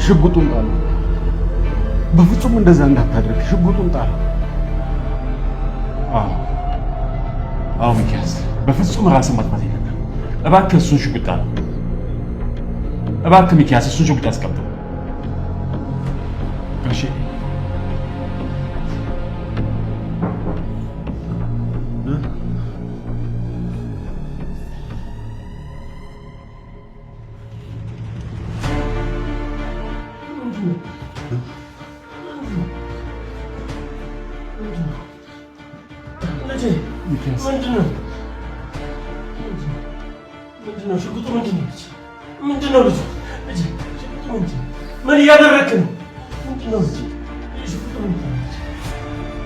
ሽጉጡን ጣል። በፍጹም እንደዛ እንዳታደርግ። ሽጉጡን ጣል። አዎ ሚኪያስ፣ በፍጹም ራስን ማጥፋት የለብህም። እባክህ እሱን ሽጉጥ ጣል። እባክህ ሚኪያስ፣ እሱን ሽጉጥ አስቀምጠው። እሺ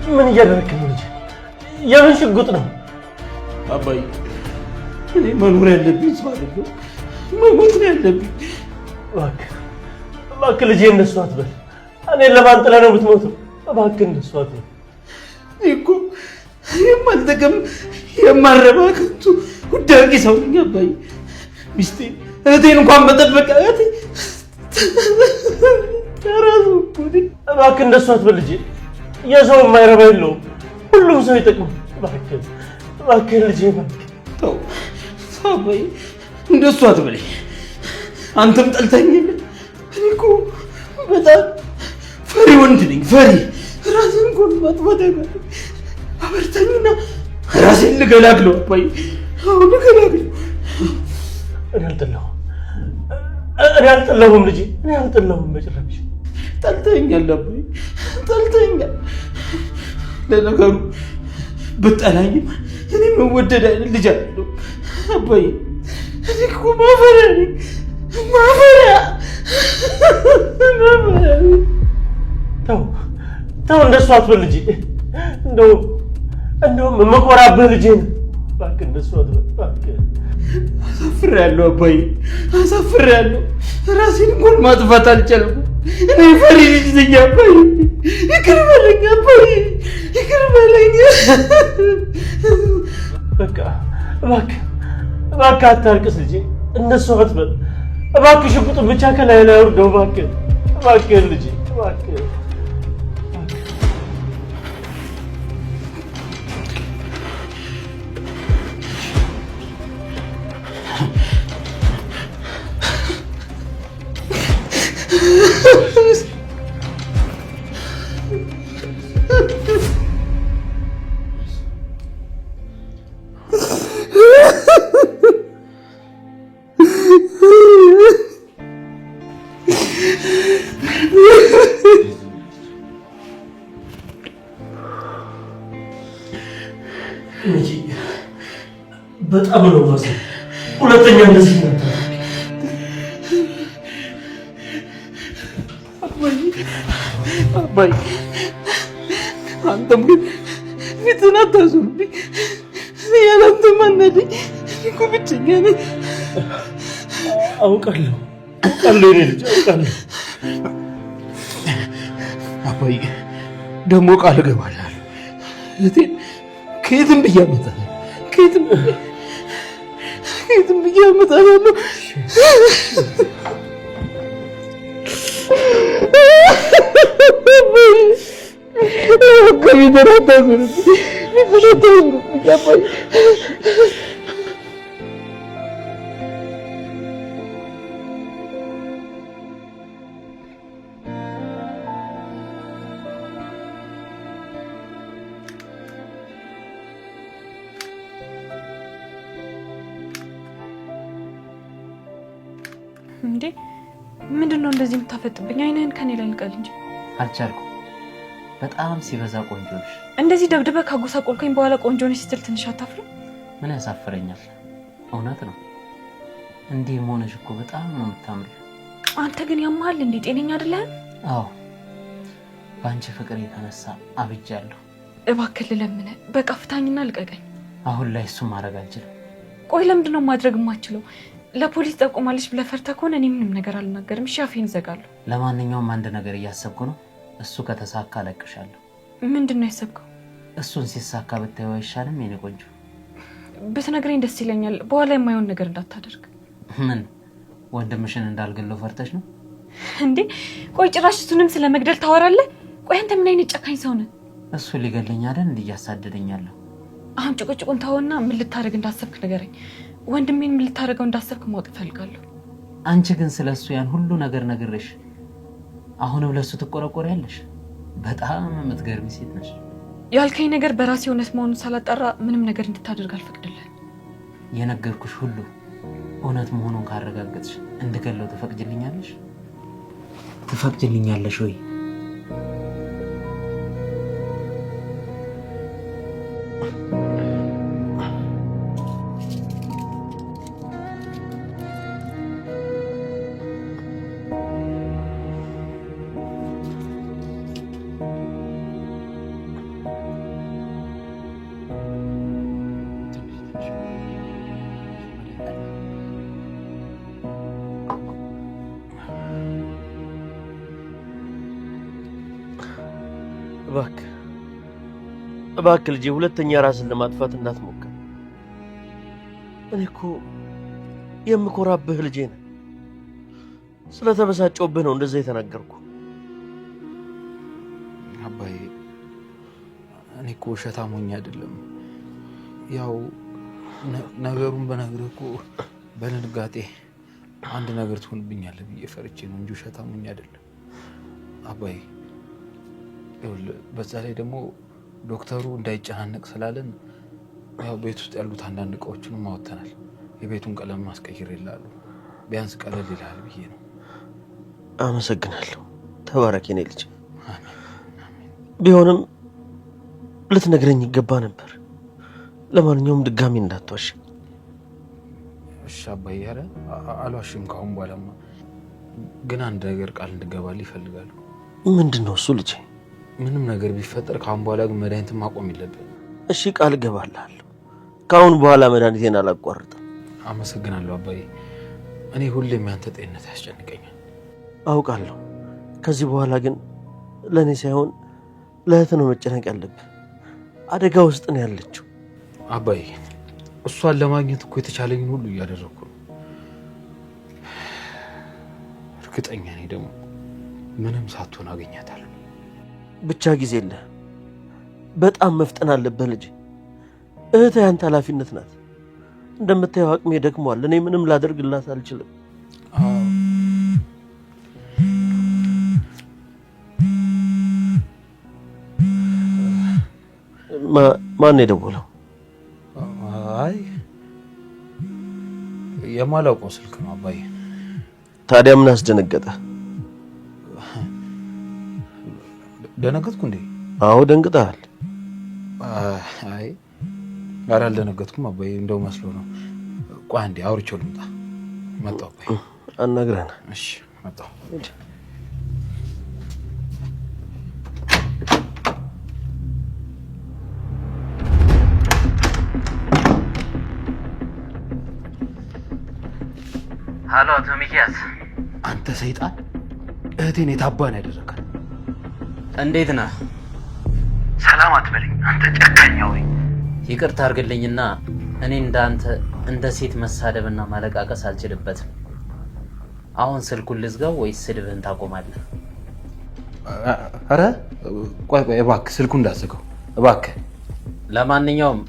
ምን እያደረክ ነው ልጅ? የምን ሽጉጥ ነው? አባዬ እኔ መኖር ያለብኝ ሰው አይደለም፣ መሞት ነው ያለብኝ። እባክህ ልጄ እንደሱ አትበል። እኔን ለማን ጥለህ ነው የምትሞተው? እባክህ እንደሱ አትበል። እኮ የማልጠቅም የማረባ ከንቱ ውዳቂ ሰው ነኝ አባዬ። ሚስቴ እህቴን እንኳን መጠበቅ እባክህ እንደሱ አትበል ልጄ። የሰው የማይረባ የለውም፣ ሁሉም ሰው ይጠቅማል። እባክህ ልጄ ተው አባዬ፣ እንደሱ አትበለኝ። አንተም ጠልተኝ። እኔ እኮ በጣም ፈሪ ወንድ ነኝ፣ ፈሪ። ራሴን እንኳን ማጥፋት አይበል። አበርታኝና ራሴን ልገላግለው አባዬ፣ አሁን ልገላግለው። እኔ አልጠላሁም ልጄ፣ እኔ አልጠላሁም በጭራሽ። ጠልተኛል አባዬ፣ ጠልተኛል። ለነገሩ ብጠላኝም እኔ መወደድ አይደል ልጅ አለው አባዬ። እኔ እኮ ማፈሪያ ነኝ፣ ማፈሪያ። ተው እንደሱ አትበል ልጄ። እንደውም የምኮራብህ ልጄ ነው። እባክህ እንደሱ አትበል እባክህ። አሳፍሬያለሁ አባዬ፣ አሳፍሬያለሁ። ራሴን እንኳን ማጥፋት አልቻልኩም። እኔ ፈሪ ልጅ ነኝ አባዬ። ይቅር በለኝ አባዬ፣ ይቅር በለኝ። በቃ እባክህ አታልቅስ ልጄ፣ እንደሱ አትበል እባክህ። ሽጉጡን ብቻ ከላይ ላይ አውርደው እባክህ ልጄ፣ እባክህ። በጣም ነው ማለት ሁለተኛ እንደዚህ ነበር አባዬ። አንተም ግን ፊትን አታዞርብኝ። ያላንተ ማነደኝ እኮ ብቸኛ ነኝ። አውቃለሁ የኔ ልጅ አውቃለሁ። አባዬ ደግሞ ቃል እገባልሃለሁ እህቴን ከየትም ብዬ አመጣለሁ፣ ከየትም ብዬ አመጣለሁ። እንዴ ምንድነው እንደዚህ የምታፈጥብኝ? አይነን ከኔ ላይ ልቀል እንጂ አልቻልኩም። በጣም ሲበዛ ቆንጆ ነሽ። እንደዚህ ደብድበህ ካጎሳቆልከኝ በኋላ ቆንጆ ነሽ ስትል ትንሽ አታፍርም? ምን ያሳፍረኛል? እውነት ነው። እንዲህ መሆንሽ እኮ በጣም ነው የምታምሪው። አንተ ግን ያማል እንዴ? ጤነኛ አይደለህም? አዎ፣ በአንቺ ፍቅር የተነሳ አብጃለሁ። እባክህ ልለምንህ፣ በቃ ፍታኝና ልቀቀኝ። አሁን ላይ እሱን ማድረግ አልችልም። ቆይ ለምንድነው ማድረግ የማትችለው? ለፖሊስ ጠቁማለች ብለህ ፈርተህ ከሆነ እኔ ምንም ነገር አልናገርም። እሺ አፌን እዘጋለሁ። ለማንኛውም አንድ ነገር እያሰብኩ ነው። እሱ ከተሳካ እለቅሻለሁ። ምንድነው ያሰብከው? እሱን ሲሳካ ብታየው አይሻልም? የኔ ቆንጆ ብትነግረኝ ደስ ይለኛል። በኋላ የማይሆን ነገር እንዳታደርግ። ምን ወንድምሽን እንዳልገለው ፈርተሽ ነው? እንዴ ቆይ ጭራሽ እሱንም ስለመግደል ታወራለህ? ቆይ አንተ ምን አይነት ጨካኝ ሰው ነህ? እሱ ሊገለኝ አይደል እንዲያሳደደኛለሁ። አሁን ጭቁጭቁን ተውና ምን ልታረግ እንዳሰብክ ንገረኝ። ወንድሜን ምን ልታረገው እንዳሰብክ ማወቅ እፈልጋለሁ። አንቺ ግን ስለሱ ያን ሁሉ ነገር ነግሬሽ አሁንም ለሱ ትቆረቆሪያለሽ? በጣም የምትገርሚ ሴት ነሽ። ያልከኝ ነገር በራሴ እውነት መሆኑን ሳላጣራ ምንም ነገር እንድታደርግ አልፈቅድልህም። የነገርኩሽ ሁሉ እውነት መሆኑን ካረጋገጥሽ እንድገለው ትፈቅጂልኛለሽ? ትፈቅጂልኛለሽ ወይ? እባክህ ልጄ ሁለተኛ ራስን ለማጥፋት እንዳትሞክር። እኔ እኮ የምኮራብህ ልጄ ነህ። ስለተበሳጨሁብህ ነው እንደዛ የተናገርኩ። አባዬ እኔ እኮ ውሸታም ሆኜ አይደለም። ያው ነገሩን በነግርህ እኮ በድንጋጤ አንድ ነገር ትሆንብኛለህ ብዬ ፈርቼ ነው እንጂ ውሸታም ሆኜ አይደለም አባዬ። በዛ ላይ ደግሞ ዶክተሩ እንዳይጨናነቅ ስላለን ያው ቤት ውስጥ ያሉት አንዳንድ እቃዎችንም አወጥተናል። የቤቱን ቀለም ማስቀየር ይላሉ። ቢያንስ ቀለል ይላል ብዬ ነው። አመሰግናለሁ። ተባረክ የኔ ልጅ። ቢሆንም ልትነግረኝ ይገባ ነበር። ለማንኛውም ድጋሚ እንዳትዋሽ እሺ አባዬ። ኧረ አልዋሽም ካሁን በኋላማ። ግን አንድ ነገር ቃል እንድገባልህ ይፈልጋሉ። ምንድን ነው እሱ ልጄ? ምንም ነገር ቢፈጠር ካሁን በኋላ ግን መድኃኒትን ማቆም የለብን። እሺ ቃል እገባልሃለሁ። ካሁን በኋላ መድኃኒቴን አላቋርጥም። አመሰግናለሁ አባዬ። እኔ ሁሌም ያንተ ጤንነት ያስጨንቀኛል አውቃለሁ። ከዚህ በኋላ ግን ለእኔ ሳይሆን ለእህት ነው መጨነቅ ያለብህ። አደጋ ውስጥ ነው ያለችው። አባዬ እሷን ለማግኘት እኮ የተቻለኝን ሁሉ እያደረኩ ነው። እርግጠኛ ነኝ ደግሞ ምንም ሳትሆን አገኛታለሁ። ብቻ ጊዜ የለህ። በጣም መፍጠን አለብህ ልጅ። እህትህ ያንተ ኃላፊነት ናት። እንደምታየው አቅሜ ደክሟል። እኔ ምንም ላደርግላት አልችልም። ማን የደወለው? አይ የማላውቀው ስልክ ነው አባዬ። ታዲያ ምን አስደነገጠ? ደነገጥኩ እንዴ? አዎ ደንግጠሃል። አይ ኧረ አልደነገጥኩም አባዬ። እንደው መስሎ ነው። ቆይ አንዴ አውርቼው ልምጣ። መጣሁ አባዬ። አናግረን። እሺ መጣሁ። ሃሎ አቶ ሚኪያስ። አንተ ሰይጣን፣ እህቴን የታባን ያደረካል? እንዴት ነህ? ሰላም አትበለኝ አንተ ጨካኛ ወይ። ይቅርታ አድርግልኝና እኔ እንዳንተ እንደ ሴት መሳደብና ማለቃቀስ አልችልበትም። አሁን ስልኩን ልዝጋው ወይስ ስድብህን ታቆማለህ? ኧረ ቆይ እባክህ ስልኩን እንዳትዘጋው እባክህ። ለማንኛውም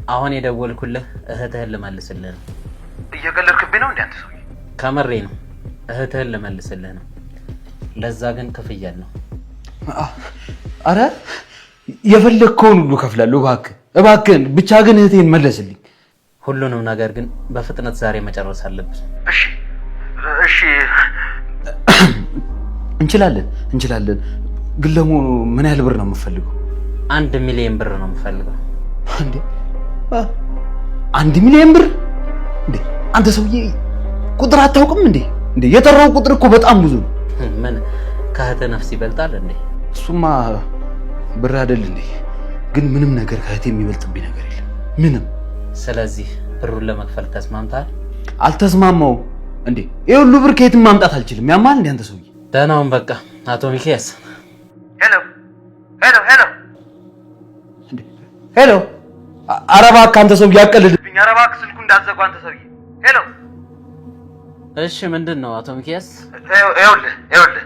አሁን የደወልኩልህ እህትህን ልመልስልህ ነው። እየቀለድክብኝ ነው እንዴ አንተ ሰውዬ? ከመሬ ነው። እህትህን ልመልስልህ ነው። ለዛ ግን ክፍያ ነው። አረ የፈለግከውን ሁሉ ከፍላለሁ። እባክህን ብቻ ግን እህቴን መለስልኝ። ሁሉንም ነገር ግን በፍጥነት ዛሬ መጨረስ አለብን። እሺ እንችላለን። ግን ለመሆኑ ምን ያህል ብር ነው የምፈልገው? 1 ሚሊዮን ብር ነው የምፈልገው። እንዴ 1 ሚሊዮን ብር? እንዴ አንተ ሰውዬ ቁጥር አታውቅም እንዴ? የጠራው ቁጥር እኮ በጣም ብዙ ነው። ምን ከእህትህ ነፍስ ይበልጣል እንዴ? እሱማ ብር አይደል እንዴ? ግን ምንም ነገር ከእህቴ የሚበልጥብኝ ነገር የለም ምንም። ስለዚህ ብሩን ለመክፈል ተስማምታል? አልተስማማውም እንዴ? ይሄ ሁሉ ብር ከየትም ማምጣት አልችልም። ያማል እንዴ አንተ ሰውዬ? ደህናውን በቃ አቶ ሚኪያስ። ሄሎ ኧረ እባክህ አንተ ሰውዬ አቀልድብኝ። ኧረ እባክህ ስልኩ እንዳትዘጋው አንተ ሰውዬ። እሺ ምንድነው አቶ ሚኪያስ? ይኸውልህ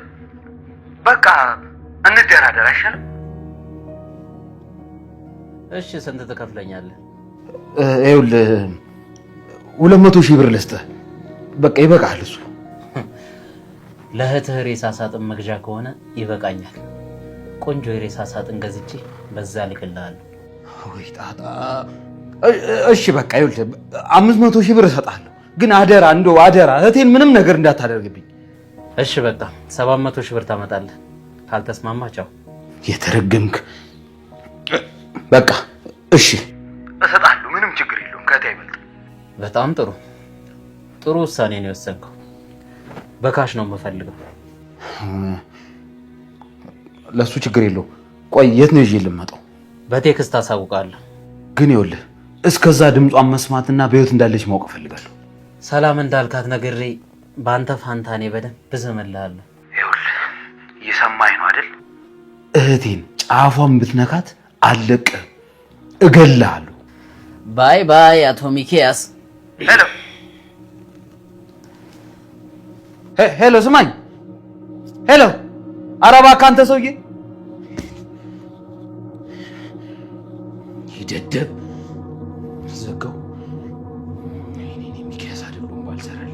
በቃ እንደራደር አይሻልም? እሺ ስንት ትከፍለኛለህ? ይኸውልህ 200,000 ብር ልስጥህ። በቃ ይበቃል እሱ። ለእህትህ ሬሳ ሳጥን መግዣ ከሆነ ይበቃኛል። ቆንጆ የሬሳ ሳጥን ገዝቼ በዛ ልክልሃለሁ። ወይ ጣጣ። እሺ በቃ ይኸውልህ 500,000 ብር እሰጥሃለሁ። ግን አደራ እንደው አደራ እህቴን ምንም ነገር እንዳታደርግብኝ። እሺ በቃ 700,000 ብር ታመጣለህ። ካልተስማማ ቻው። የተረገምክ። በቃ እሺ እሰጥሃለሁ። ምንም ችግር የለውም። ከእህቴ አይበልጥም። በጣም ጥሩ ውሳኔ ነው የወሰንከው። በካሽ ነው የምፈልገው። ለሱ ችግር የለው። ቆይ የት ነው ይዤ ልመጣው? በቴክስት አሳውቃለሁ። ግን ይኸውልህ እስከዛ ድምጿን መስማትና በህይወት እንዳለች ማወቅ እፈልጋለሁ። ሰላም እንዳልካት ነግሬ በአንተ ፋንታ እኔ በደንብ እዘምልሃለሁ። ይኸውልህ እየሰማኸኝ ነው አይደል? እህቴን ጫፏን ብትነካት አልለቅህም፣ እገልሃለሁ። ባይ ባይ አቶ ሚኪያስ። ሄሎ ስማኝ። ሄሎ ኧረ እባክህ አንተ ሰውዬ ይደደብ ዘጋው። እኔ ሚኪያስ አይደለም ባልሰራል።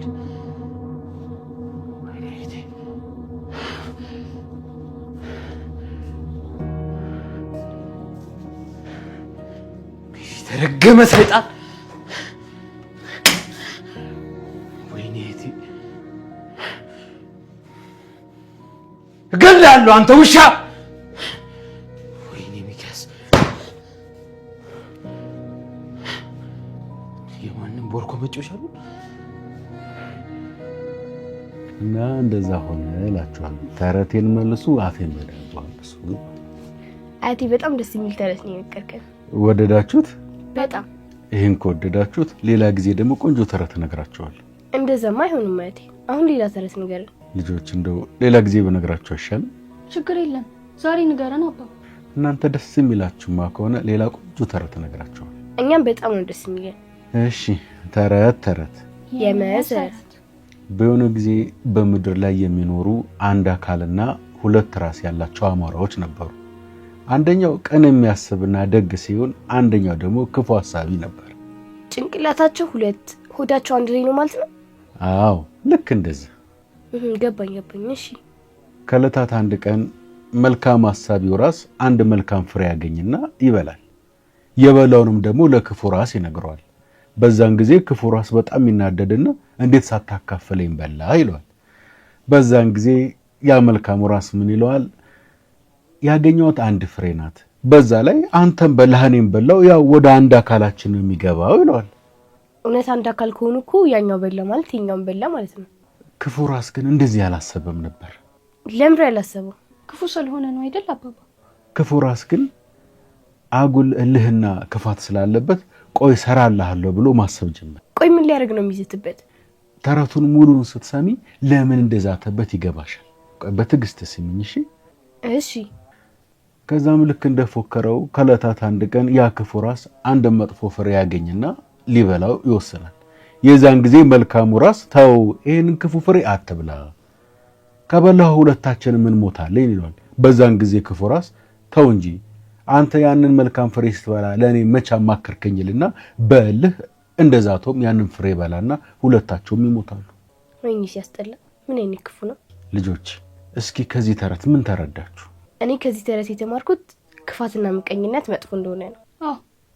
የተረገመ ሰይጣን። እገልሃለሁ አንተ ውሻ። ወይኔ ሚኪያስ የማንም ቦርኮ መጮሽ አሉ እና እንደዛ ሆነ እላችኋለሁ። ተረቴን መልሱ አፌን በዳቷል። እሱ አያቴ በጣም ደስ የሚል ተረት ነው የነገርከን። ወደዳችሁት? በጣም ይሄን ከወደዳችሁት ሌላ ጊዜ ደግሞ ቆንጆ ተረት እነግራችኋለሁ። እንደዛማ አይሆንም አያቴ። አሁን ሌላ ተረት ንገረን። ልጆች እንደው ሌላ ጊዜ በነግራችሁ አይሻልም? ችግር የለም ዛሬ ንገረን አባባ። እናንተ ደስ የሚላችሁማ ከሆነ ሌላ ቆንጆ ተረት እነግራችኋለሁ። እኛም በጣም ነው ደስ የሚለን። እሺ ተረት የመሰረት በሆነ ጊዜ በምድር ላይ የሚኖሩ አንድ አካልና ሁለት ራስ ያላቸው አሞራዎች ነበሩ። አንደኛው ቀን የሚያስብና ደግ ሲሆን፣ አንደኛው ደግሞ ክፉ ሐሳቢ ነበር። ጭንቅላታቸው ሁለት ሆዳቸው አንድ ላይ ነው ማለት ነው? አዎ ልክ እንደዚህ። ገባኝ። እሺ ከዕለታት አንድ ቀን መልካም ሐሳቢው ራስ አንድ መልካም ፍሬ ያገኝና ይበላል። የበላውንም ደግሞ ለክፉ ራስ ይነግረዋል። በዛን ጊዜ ክፉ ራስ በጣም ይናደድና እንዴት ሳታካፈለኝ በላ ይለዋል። በዛን ጊዜ ያ መልካሙ ራስ ምን ይለዋል? ያገኘሁት አንድ ፍሬ ናት፣ በዛ ላይ አንተም በላህ እኔም በላው፣ ያው ወደ አንድ አካላችን ነው የሚገባው ይለዋል። እውነት አንድ አካል ከሆኑ እኮ ያኛው በላ ማለት የኛውን በላ ማለት ነው። ክፉ ራስ ግን እንደዚህ አላሰበም ነበር። ለምን ያላሰበው? ክፉ ስለሆነ ነው አይደል አባባ? ክፉ ራስ ግን አጉል እልህና ክፋት ስላለበት ቆይ ሰራልሃለሁ ብሎ ማሰብ ጀመረ። ቆይ ምን ሊያደርግ ነው የሚዝትበት? ተረቱን ሙሉን ስትሰሚ ለምን እንደዛተበት ይገባሻል። ቆይ በትዕግስት ስሚኝ እሺ? እሺ። ከዛም ልክ እንደፎከረው ከዕለታት አንድ ቀን ያ ክፉ ራስ አንድ መጥፎ ፍሬ ያገኝና ሊበላው ይወስናል። የዛን ጊዜ መልካሙ ራስ ተው ይሄንን ክፉ ፍሬ አትብላ፣ ከበላው ሁለታችንም እንሞታለን ይለዋል። በዛን ጊዜ ክፉ ራስ ተው እንጂ አንተ ያንን መልካም ፍሬ ስትበላ ለኔ መቻ ማከርከኝልና በልህ እንደዛቶም ያንን ፍሬ በላና ሁለታቸውም ይሞታሉ። ወይኔ ሲያስጠላ! ምን አይነት ክፉ ነው። ልጆች እስኪ ከዚህ ተረት ምን ተረዳችሁ? እኔ ከዚህ ተረት የተማርኩት ክፋትና ምቀኝነት መጥፎ እንደሆነ ነው። አዎ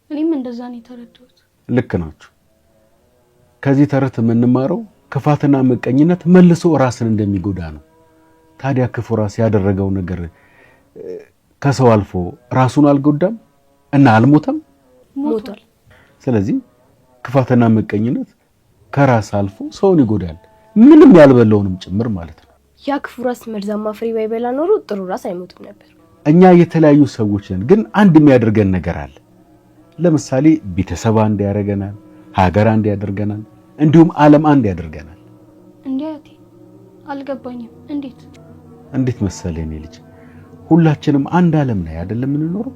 እኔም እንደዛ ነው የተረዳሁት። ልክ ናችሁ። ከዚህ ተረት የምንማረው ክፋትና ምቀኝነት መልሶ ራስን እንደሚጎዳ ነው። ታዲያ ክፉ ራስ ያደረገው ነገር ከሰው አልፎ ራሱን አልጎዳም እና አልሞተም? ሞቷል። ስለዚህ ክፋትና ምቀኝነት ከራስ አልፎ ሰውን ይጎዳል፣ ምንም ያልበለውንም ጭምር ማለት ነው። ያ ክፉ ራስ መርዛማ ፍሬ ባይበላ ኖሮ ጥሩ ራስ አይሞትም ነበር። እኛ የተለያዩ ሰዎች ነን፣ ግን አንድ የሚያደርገን ነገር አለ። ለምሳሌ ቤተሰብ አንድ ያደርገናል፣ ሀገር አንድ ያደርገናል፣ እንዲሁም ዓለም አንድ ያደርገናል። እንዴት? አልገባኝም። እንዴት መሰለኝ እኔ ልጅ ሁላችንም አንድ ዓለም ላይ አይደለም የምንኖረው?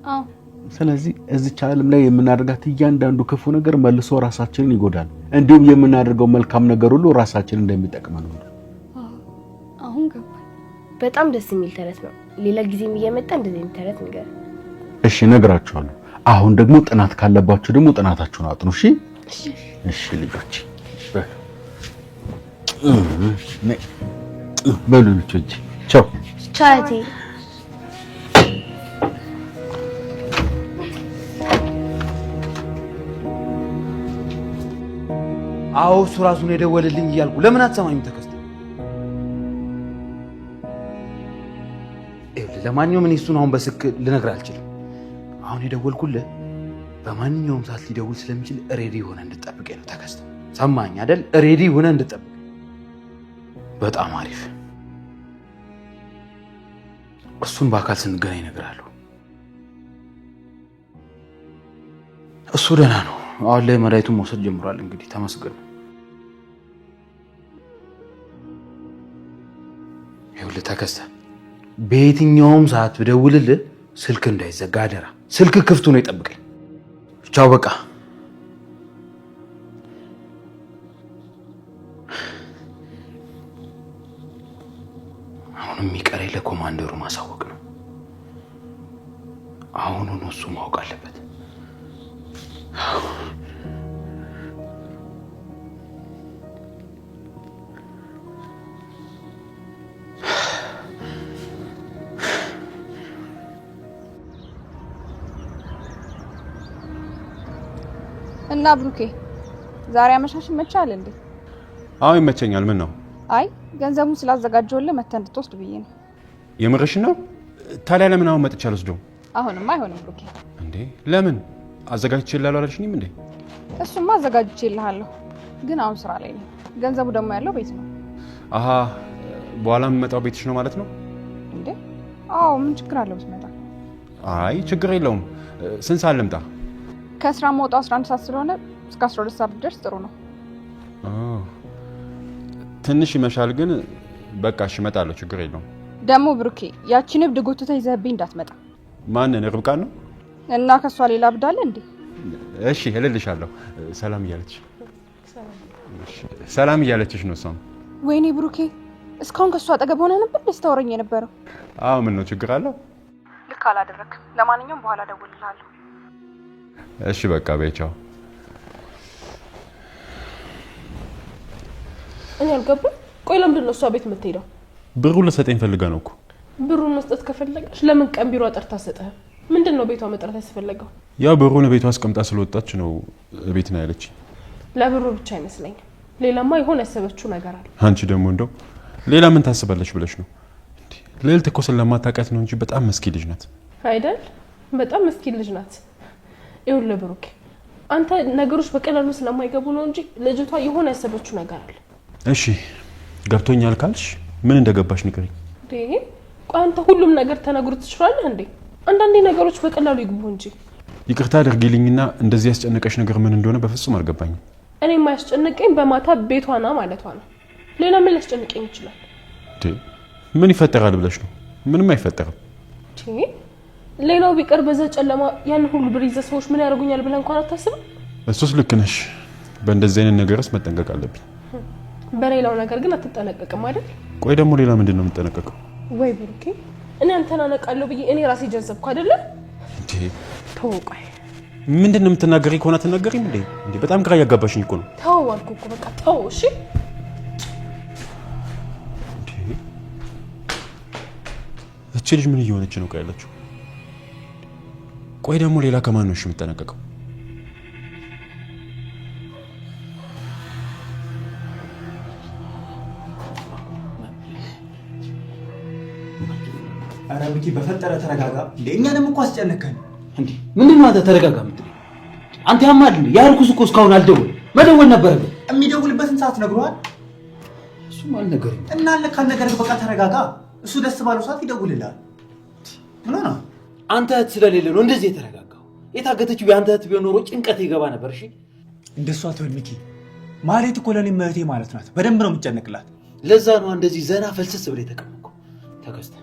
አዎ ስለዚህ እዚች ዓለም ላይ የምናደርጋት እያንዳንዱ ክፉ ነገር መልሶ ራሳችንን ይጎዳል። እንዲሁም የምናደርገው መልካም ነገር ሁሉ ራሳችንን እንደሚጠቅመን ነው። አሁን ገባኝ። በጣም ደስ የሚል ተረት ነው። ሌላ ጊዜም እየመጣ እንደዚህ አይነት ተረት ንገር። እሺ እነግራችኋለሁ። አሁን ደግሞ ጥናት ካለባችሁ ደግሞ ጥናታችሁን አጥኑ። እሺ እሺ ልጆች በሉ ልጆች ቻው ቻቴ አዎ እሱ ራሱን የደወለልኝ እያልኩ ለምን አትሰማኝም? ተከስተ ለማንኛውም እኔ እሱን አሁን በስልክ ልነግርህ አልችልም። አሁን የደወልኩልህ በማንኛውም ሰዓት ሊደውል ስለሚችል ሬዲ ሆነ እንድጠብቀኝ ነው። ተከስተ ሰማኝ አይደል? ሬዲ ሆነ እንድጠብቀኝ። በጣም አሪፍ። እሱን በአካል ስንገናኝ እነግርሃለሁ። እሱ ደህና ነው። አሁን ላይ መድኃኒቱን መውሰድ ጀምሯል። እንግዲህ ተመስገን። ይኸውልህ ተከስተ በየትኛውም ሰዓት ብደውልልህ ስልክ እንዳይዘጋ አደራ። ስልክ ክፍቱ ነው፣ ይጠብቀኝ። ቻው በቃ። አሁንም የሚቀረኝ ለኮማንደሩ ማሳወቅ ነው። አሁኑኑ እሱ ማወቅ አለበት። እና ብሩኬ ዛሬ አመሻሽ ይመቻል እንዴ? አዎ ይመቸኛል። ምን ነው? አይ ገንዘቡን ስላዘጋጀውልህ መተህ እንድትወስድ ብዬ ነው። የምርሽ ነው? ታዲያ ለምን አሁን መጥቻ አልወስደውም? አሁንማ አይሆንም ብሩኬ። እንዴ ለምን? አዘጋጅቼልሃለሁ አላልሽኝም እንዴ? እሱማ አዘጋጅቼልሃለሁ፣ ግን አሁን ስራ ላይ ነኝ። ገንዘቡ ደግሞ ያለው ቤት ነው። አሃ በኋላ የምመጣው ቤትሽ ነው ማለት ነው? እንዴ አዎ፣ ምን ችግር አለው ብትመጣ? አይ ችግር የለውም። ስንት ሰዓት ልምጣ? ከስራ መውጣው 11 ሰዓት ስለሆነ እስከ 12 ሰዓት ድረስ ጥሩ ነው። ትንሽ ይመሻል፣ ግን በቃ እሺ እመጣለሁ፣ ችግር የለውም። ደግሞ ብሩኬ ያቺን እብድ ጎትተህ ይዘህብኝ እንዳትመጣ። ማንን? ርብቃን ነው? እና ከሷ ሌላ እብድ አለ እንዴ? እሺ እልልሻለሁ። ሰላም እያለችሽ ነው እሷም። ወይኔ ብሩኬ እስካሁን ከሷ አጠገብ ሆነ ነበር ደስታወረኝ የነበረው። አዎ ምን ነው ችግር አለው? ልክ አላደረክም። ለማንኛውም በኋላ እደውልልሃለሁ። እሺ በቃ በይ ቻው። እኔ አልገባም። ቆይ ለምንድን ነው እሷ ቤት የምትሄደው? ብሩን ልሰጠኝ ፈልጋ ነው እኮ። ብሩን መስጠት ከፈለገች ለምን ቀን ቢሮ ጠርታ ሰጠህ? ምንድን ነው ቤቷ መጥራት ያስፈለገው? ያው ብሩን ቤቷ አስቀምጣ ስለወጣች ነው ቤት ነው ያለች። ለብሩ ብቻ አይመስለኝም፣ ሌላማ የሆነ ያሰበችው ነገር አለ። አንቺ ደግሞ እንደው ሌላ ምን ታስባለች ብለሽ ነው? ልዕልት እኮ ስለማታውቃት ነው እንጂ በጣም መስኪን ልጅ ናት አይደል? በጣም መስኪን ልጅ ናት። ይኸውልህ ብሩክ፣ አንተ ነገሮች በቀላሉ ስለማይገቡ ነው እንጂ ልጅቷ የሆነ ያሰበችው ነገር አለ። እሺ ገብቶኛል ካልሽ ምን እንደገባሽ ንገሪኝ። ቆይ አንተ ሁሉም ነገር ተነግሮ ትችላለህ እንዴ? አንዳንዴ ነገሮች በቀላሉ ይግቡ እንጂ። ይቅርታ አድርጊልኝና እንደዚህ ያስጨነቀሽ ነገር ምን እንደሆነ በፍጹም አልገባኝም። እኔ የማያስጨንቀኝ በማታ ቤቷ ና ማለቷ ነው። ሌላ ምን ሊያስጨንቀኝ ይችላል? ምን ይፈጠራል ብለሽ ነው? ምንም አይፈጠርም። ሌላው ቢቀር በዛ ጨለማ ያን ሁሉ ብር ይዘህ ሰዎች ምን ያደርጉኛል ብለህ እንኳን አታስብም? እሱስ ልክ ነሽ። በእንደዚህ አይነት ነገርስ መጠንቀቅ አለብኝ። በሌላው ነገር ግን አትጠነቀቅም አይደል? ቆይ ደግሞ ሌላ ምንድን ነው የምጠነቀቀው? ወይ ብሩኬ፣ እኔ አንተን አነቃለሁ ብዬ እኔ ራሴ ጀዘብኩ አይደለ? ተው ቆይ፣ ምንድን ነው የምትናገሪ? ከሆነ አትናገሪም እንዴ? በጣም ግራ እያጋባሽኝ እኮ ነው። ተው አልኩህ እኮ በቃ ተው። እሺ እቺ ልጅ ምን እየሆነች ነው ያለችው? ቆይ ደግሞ ሌላ ከማን ነው እሺ የምትጠነቀቀው? ኧረ ብቻ በፈጠረ ተረጋጋ። እኛንም እኮ አስጨነቀን እንዴ! ምንድን ነው አንተ ተረጋጋ የምትለኝ? አንተ ያማል እንዴ? ያልኩህ እኮ እስካሁን አልደወል መደወል ነበረብህ። የሚደውልበትን ሰዓት ነግሯል። እሱም አልነገረኝም እና ለካል ነገር በቃ ተረጋጋ። እሱ ደስ ባለው ሰዓት ይደውልልሃል። ምን ነው አንተ እህት ስለሌለ ነው እንደዚህ የተረጋጋው። የታገተችው ያንተ እህት ቢሆን ኖሮ ጭንቀት ይገባ ነበር። እሺ እንደሷ አትበል ሚኪ። ማለት እኮ ለኔ እህቴ ማለት ናት። በደንብ ነው የምጨነቅላት። ለዛ ነው እንደዚህ ዘና ፈልሰስ ብለህ የተቀመጥከው። ተከስተ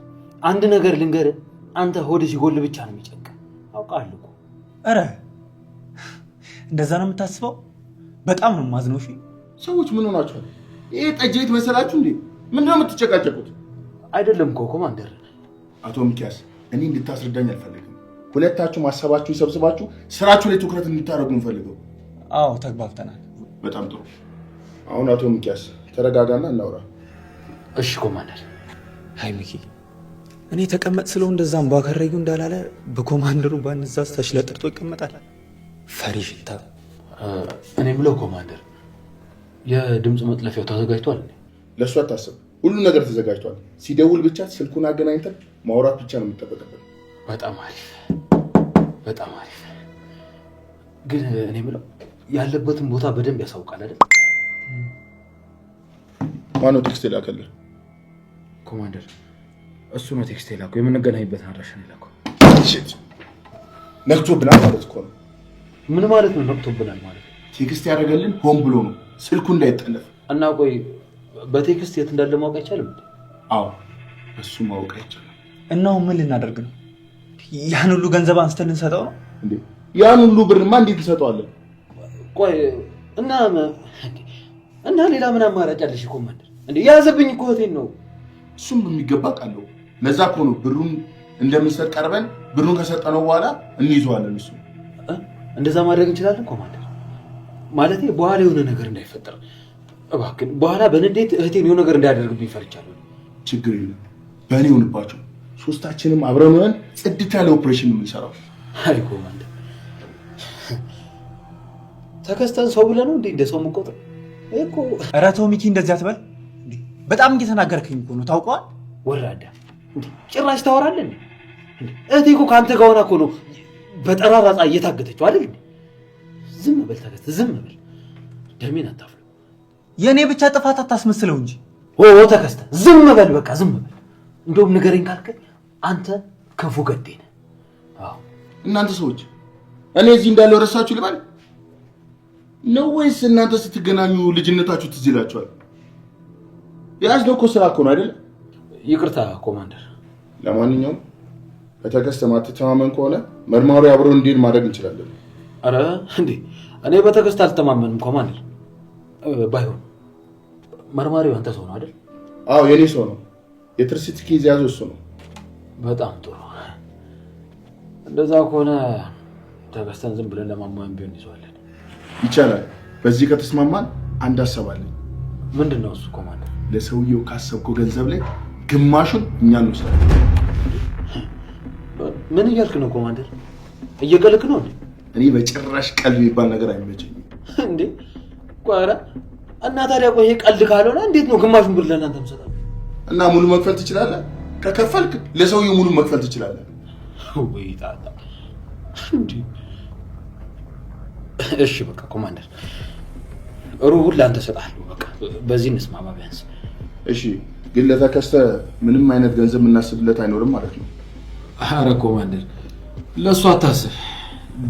አንድ ነገር ልንገርህ፣ አንተ ሆድ ሲጎል ብቻ ነው የሚጨንቅ። አውቃለሁ እኮ ኧረ እንደዛ ነው የምታስበው? በጣም ነው የማዝነው። እሺ ሰዎች ምን ሆናችኋል? ይሄ ጠጅ ቤት መሰላችሁ እንዴ? ምንድነው የምትጨቃጨቁት? አይደለም እኮ ኮማንደር። አቶ ሚኪያስ እኔ እንድታስረዳኝ አልፈልግም። ሁለታችሁም ሀሳባችሁን ሰብስባችሁ ስራችሁ ላይ ትኩረት እንድታደርጉ እንፈልገው። አዎ ተግባብተናል። በጣም ጥሩ። አሁን አቶ ሚኪያስ ተረጋጋና እናውራ። እሺ ኮማንደር። አይ ሚኪ፣ እኔ ተቀመጥ ስለው እንደዛም ባከረዩ እንዳላለ በኮማንደሩ ባንዛዝ ተሽለጥርጦ ይቀመጣል። ፈሪ ሽታ። እኔ የምለው ኮማንደር፣ የድምፅ መጥለፊያው ተዘጋጅቷል? ለእሱ አታስብ፣ ሁሉ ነገር ተዘጋጅቷል። ሲደውል ብቻ ስልኩን አገናኝተን ማውራት ብቻ ነው የሚጠበቅበት። በጣም አሪፍ፣ በጣም አሪፍ። ግን እኔ የምለው ያለበትን ቦታ በደንብ ያሳውቃል አይደል? ማነው ቴክስት የላከልህ? ኮማንደር፣ እሱ ነው ቴክስት የላከው። የምንገናኝበትን አድራሻ ነው የላከው። ሽት ነክቶብናል ማለት እኮ ነው። ምን ማለት ነው ነክቶብናል ማለት? ቴክስት ያደረገልን ሆን ብሎ ነው ስልኩ እንዳይጠለፍ። እና ቆይ በቴክስት የት እንዳለ ማወቅ አይቻልም? አዎ እሱ ማወቅ አይቻልም። እናው ምን ልናደርግ ነው? ያን ሁሉ ገንዘብ አንስተን ልንሰጠው ነው እንዴ? ያን ሁሉ ብርማ እንዴት እንሰጠዋለን? ቆይ እና ሌላ ምን አማራጭ አለሽ ኮማንደር? እንዴ ያዘብኝ እኮ እህቴን ነው። እሱም በሚገባ ቃለው። ለዛ እኮ ነው ብሩን እንደምንሰጥ ቀርበን ብሩን ከሰጠነው በኋላ እንይዘዋለን። እሱ እንደዛ ማድረግ እንችላለን ኮማንደር። ማለቴ በኋላ የሆነ ነገር እንዳይፈጠር እባክህ። በኋላ በንዴት እህቴን የሆነ ነገር እንዳያደርግብኝ ፈርቻለሁ። ችግር የለም በእኔ ሆንባቸው። ሶስታችንም አብረን ሆነን ጽድት ያለ ኦፕሬሽን የምንሰራው። አይ ኮማንደር፣ ተከስተን ሰው ብለህ ነው እንደ ሰው የምንቆጥር እኮ። ኧረ ተው ሚኪ፣ እንደዚህ አትበል። በጣም እየተናገርከኝ እኮ ነው። ታውቀዋል? ወራዳ ጭራሽ ታወራለህ እንዴ? እህቴ እኮ ከአንተ ጋር ሆና እኮ ነው በጠራራ ፀሐይ እየታገተችው አይደል? ዝም በል ተከስተ፣ ዝም በል። ደሜን አታፍል። የእኔ ብቻ ጥፋት አታስመስለው እንጂ። ተከስተ ዝም በል፣ በቃ ዝም በል። እንደውም ንገረኝ ካልከኝ አንተ ክፉ ገዴ ነህ። አዎ እናንተ ሰዎች እኔ እዚህ እንዳለው ረሳችሁ ልበል ነው ወይስ እናንተ ስትገናኙ ልጅነታችሁ ትዝ ይላችኋል? ያዝነው እኮ ስራ እኮ ነው አይደል? ይቅርታ ኮማንደር። ለማንኛውም በተከስተ ማትተማመን ከሆነ መርማሪ አብሮ እንዲሄድ ማድረግ እንችላለን። አረ እንዴ እኔ በተከስተ አልተማመንም ኮማንደር። ባይሆን መርማሪው አንተ ሰው ነው አይደል? አዎ የኔ ሰው ነው። የትርሲት ኬዝ ያዘው እሱ ነው። በጣም ጥሩ። እንደዛ ከሆነ ተከስተን ዝም ብለን ለማማን ቢሆን ይዘዋለን። ይቻላል። በዚህ ከተስማማን አንድ ሀሳብ አለኝ። ምንድነው እሱ ኮማንደር? ለሰውየው ካሰብከው ገንዘብ ላይ ግማሹን እኛ እንወስዳለን። ምን እያልክ ነው ኮማንደር? እየቀልክ ነው እንዴ? እኔ በጭራሽ ቀልድ የሚባል ነገር አይመቸኝም። እንዴ ቋራ እና ታዲያ ቆይ ይሄ ቀልድ ካልሆነ እንዴት ነው ግማሹን ብር ለእናንተ የምሰጠው? እና ሙሉ መክፈል ትችላለህ። ከከፈልክ ለሰውየው ሙሉ መክፈል ትችላለህ። ወይ ታታ እንዴ! እሺ በቃ ኮማንደር ሩሁን ለአንተ እሰጥሃለሁ። በቃ በዚህ እንስማማ ቢያንስ። እሺ ግን ለተከስተ ምንም አይነት ገንዘብ የምናስብለት አይኖርም ማለት ነው? አረ ኮማንደር ለእሱ አታስብ።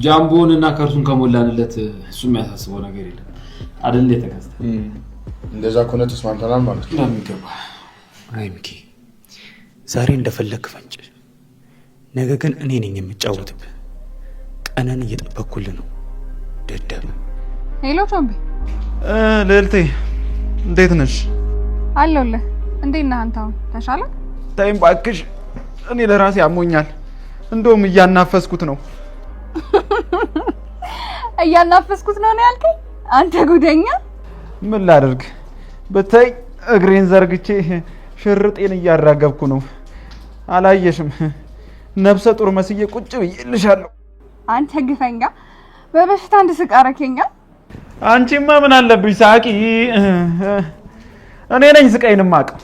ጃምቦን እና ከርሱን ከሞላንለት እሱ የሚያሳስበው ነገር የለም አይደል? ተከስተ እንደዛ ከሆነ ተስማምተናል ማለት ነው። እንደሚገባ። አይ ሚኪ፣ ዛሬ እንደፈለክ ፈንጭ፣ ነገ ግን እኔ ነኝ የምጫወትብህ። ቀነን እየጠበቅኩልህ ነው ደደብ። ሄሎ ቾምቢ። ልዕልቴ እንዴት ነሽ? አለሁልህ። እንዴት ነህ አንተ? አሁን ተሻለ? ተይኝ እባክሽ፣ እኔ ለራሴ አሞኛል። እንደውም እያናፈስኩት ነው። እያናፈስኩት ነው ያልከኝ? አንተ ጉደኛ። ምን ላድርግ ብታይ እግሬን ዘርግቼ ሽርጤን እያራገብኩ ነው። አላየሽም? ነፍሰ ጡር መስዬ ቁጭ ብዬልሻለሁ። አንተ ግፈኛ፣ በበሽታ እንድስቅ አረከኛ። አንቺማ ምን አለብሽ ሳቂ። እኔ ነኝ ስቃይን ማቀው።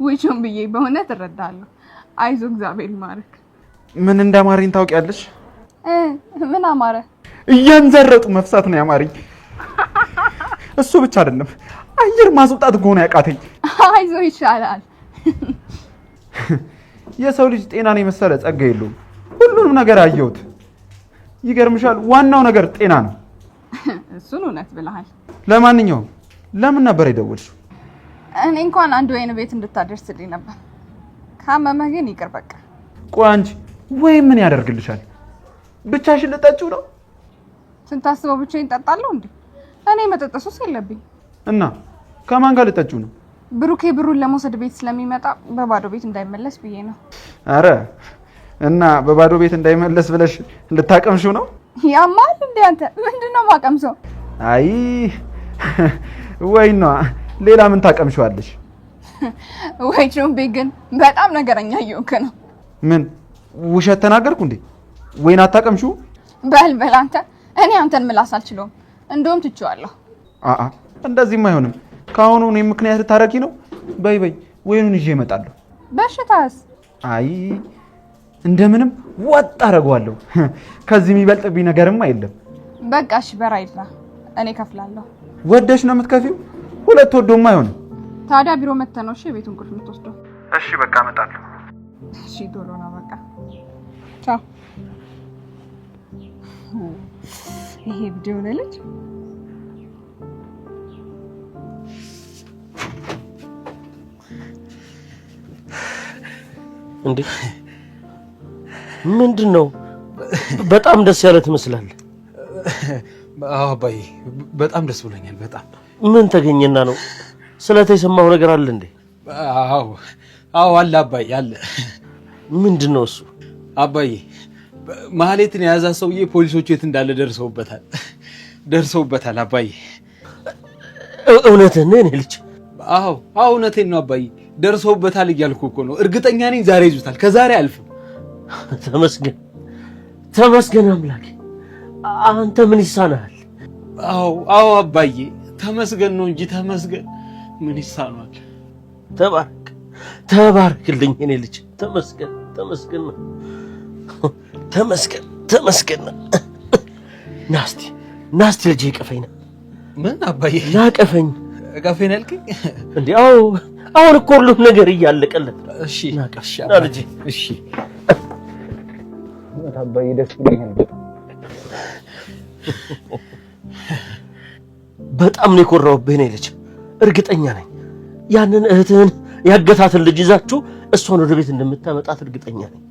ወይ ቾምብዬ፣ በእውነት እረዳለሁ። አይዞህ፣ እግዚአብሔር ይማርክ። ምን እንዳማረኝ ታውቂያለሽ? ምን አማረ? እያንዘረጡ መፍሳት ነው ያማረኝ። እሱ ብቻ አይደለም አየር ማስወጣት ከሆነ ያቃተኝ። አይዞህ ይሻላል። የሰው ልጅ ጤናን የመሰለ ጸጋ የለውም። ሁሉንም ነገር አየሁት። ይገርምሻል፣ ዋናው ነገር ጤና ነው። እሱን እውነት ብለሃል። ለማንኛውም ለምን ነበር የደወልሽው? እኔ እንኳን አንድ ወይን ቤት እንድታደርስልኝ ነበር። ካመመህ ግን ይቅር በቃ። ቆይ አንቺ ወይ ምን ያደርግልሻል? ብቻሽን ልጠጪው ነው? ስንታስበው ብቻዬን እጠጣለሁ እንዴ? እኔ መጠጥ ሱስ የለብኝ። እና ከማን ጋር ልጠጪው ነው? ብሩኬ ብሩን ለመውሰድ ቤት ስለሚመጣ በባዶ ቤት እንዳይመለስ ብዬ ነው። አረ እና በባዶ ቤት እንዳይመለስ ብለሽ ልታቀምሽው ነው? ያማል እንዴ አንተ? ምንድነው ማቀምሰው? አይ ወይኗ ሌላ ምን ታቀምሽዋለሽ? ወይ ቹምቢ ግን በጣም ነገረኛ እየሆንክ ነው። ምን ውሸት ተናገርኩ እንዴ? ወይን አታቀምሽው? በል አንተ እኔ አንተን ምላስ አልችለውም። እንደውም ትቼዋለሁ። አአ እንደዚህም አይሆንም። ካሁኑ እኔ ምክንያት ልታረቂ ነው? በይ ወይኑን ይዤ እመጣለሁ። በሽታስ? አይ እንደምንም ወጥ አደርገዋለሁ። ከዚህ የሚበልጥብኝ ነገርማ የለም። በቃ እሺ በራይላ እኔ ከፍላለሁ። ወደሽ ነው የምትከፊው? ሁለት ወዶማ አይሆንም። ታዲያ ቢሮ መተህ ነው እሺ የቤቱን ቁልፍ የምትወስደው? እሺ በቃ እመጣለሁ። እሺ ቶሎ ነው በቃ ቻው። ይሄ ቪዲዮ ነው ልጅ እንዴ ምንድነው? በጣም ደስ ያለ ትመስላለህ። አባዬ በጣም ደስ ብሎኛል። በጣም ምን ተገኘና ነው? ስለተሰማው ነገር አለ እንዴ? አዎ አለ አባዬ አለ። ምንድነው እሱ? አባዬ ማህሌትን የያዛ ሰውዬ ፖሊሶቹ የት እንዳለ ደርሰውበታል አባዬ። እውነትህን ነው የኔ ልጅ? አዎ እውነቴን ነው አባዬ። ደርሰውበታል እያልኩ እኮ ነው። እርግጠኛ ነኝ ዛሬ ይዙታል። ከዛሬ አልፍም። ተመስገን አምላኬ። አንተ ምን ይሳናል? አዎ አባዬ ተመስገን ነው እንጂ ተመስገን ምን ይሳናል? ተባረክልኝ የኔ ልጅ። ተመስገን ነው። ናስቲ ልጅ ይቀፈኝ ነው። ምን አባዬ? ናቀፈኝ። ቀፈኝ አልከኝ እንዴ? አሁን እኮ ሁሉም ነገር እያለቀለት። እሺ ናቀሽ ልጅ። እሺ አባዬ ደስ ብሎኛል። በጣም ነው የኮራሁብህ የኔ ልጅ። እርግጠኛ ነኝ ያንን እህትህን ያገታትን ልጅ ይዛችሁ እሷን ወደ ቤት እንደምታመጣት እርግጠኛ ነኝ።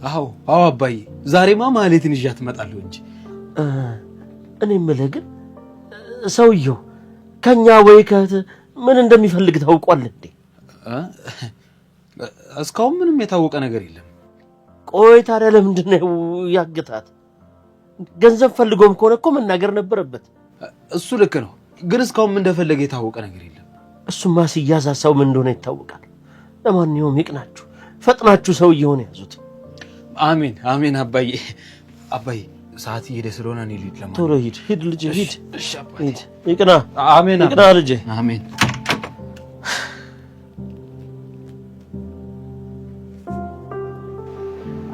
አዎ አባዬ ዛሬማ ማህሌትን ይዣት እመጣለሁ እንጂ። እኔ የምልህ ግን ሰውየው ከኛ ወይ ከእህትህ ምን እንደሚፈልግ ታውቋል እንዴ? እስካሁን ምንም የታወቀ ነገር የለም። ቆይ ታዲያ ለምንድን ነው ያገታት? ገንዘብ ፈልጎም ከሆነ እኮ መናገር ነበረበት። እሱ ልክ ነው፣ ግን እስካሁን ምን እንደፈለገ የታወቀ ነገር የለም። እሱማ ሲያዝ ሀሳቡ ምን እንደሆነ ይታወቃል። ለማንኛውም ይቅናችሁ፣ ፈጥናችሁ ሰውየውን ያዙት። አሜን አባዬ ሰዓት እየሄደ ስለሆነ እኔ ልሂድ። ቶሎ ሂድ ልጄ ሂድ። ይቅና ልጄ። አሜን።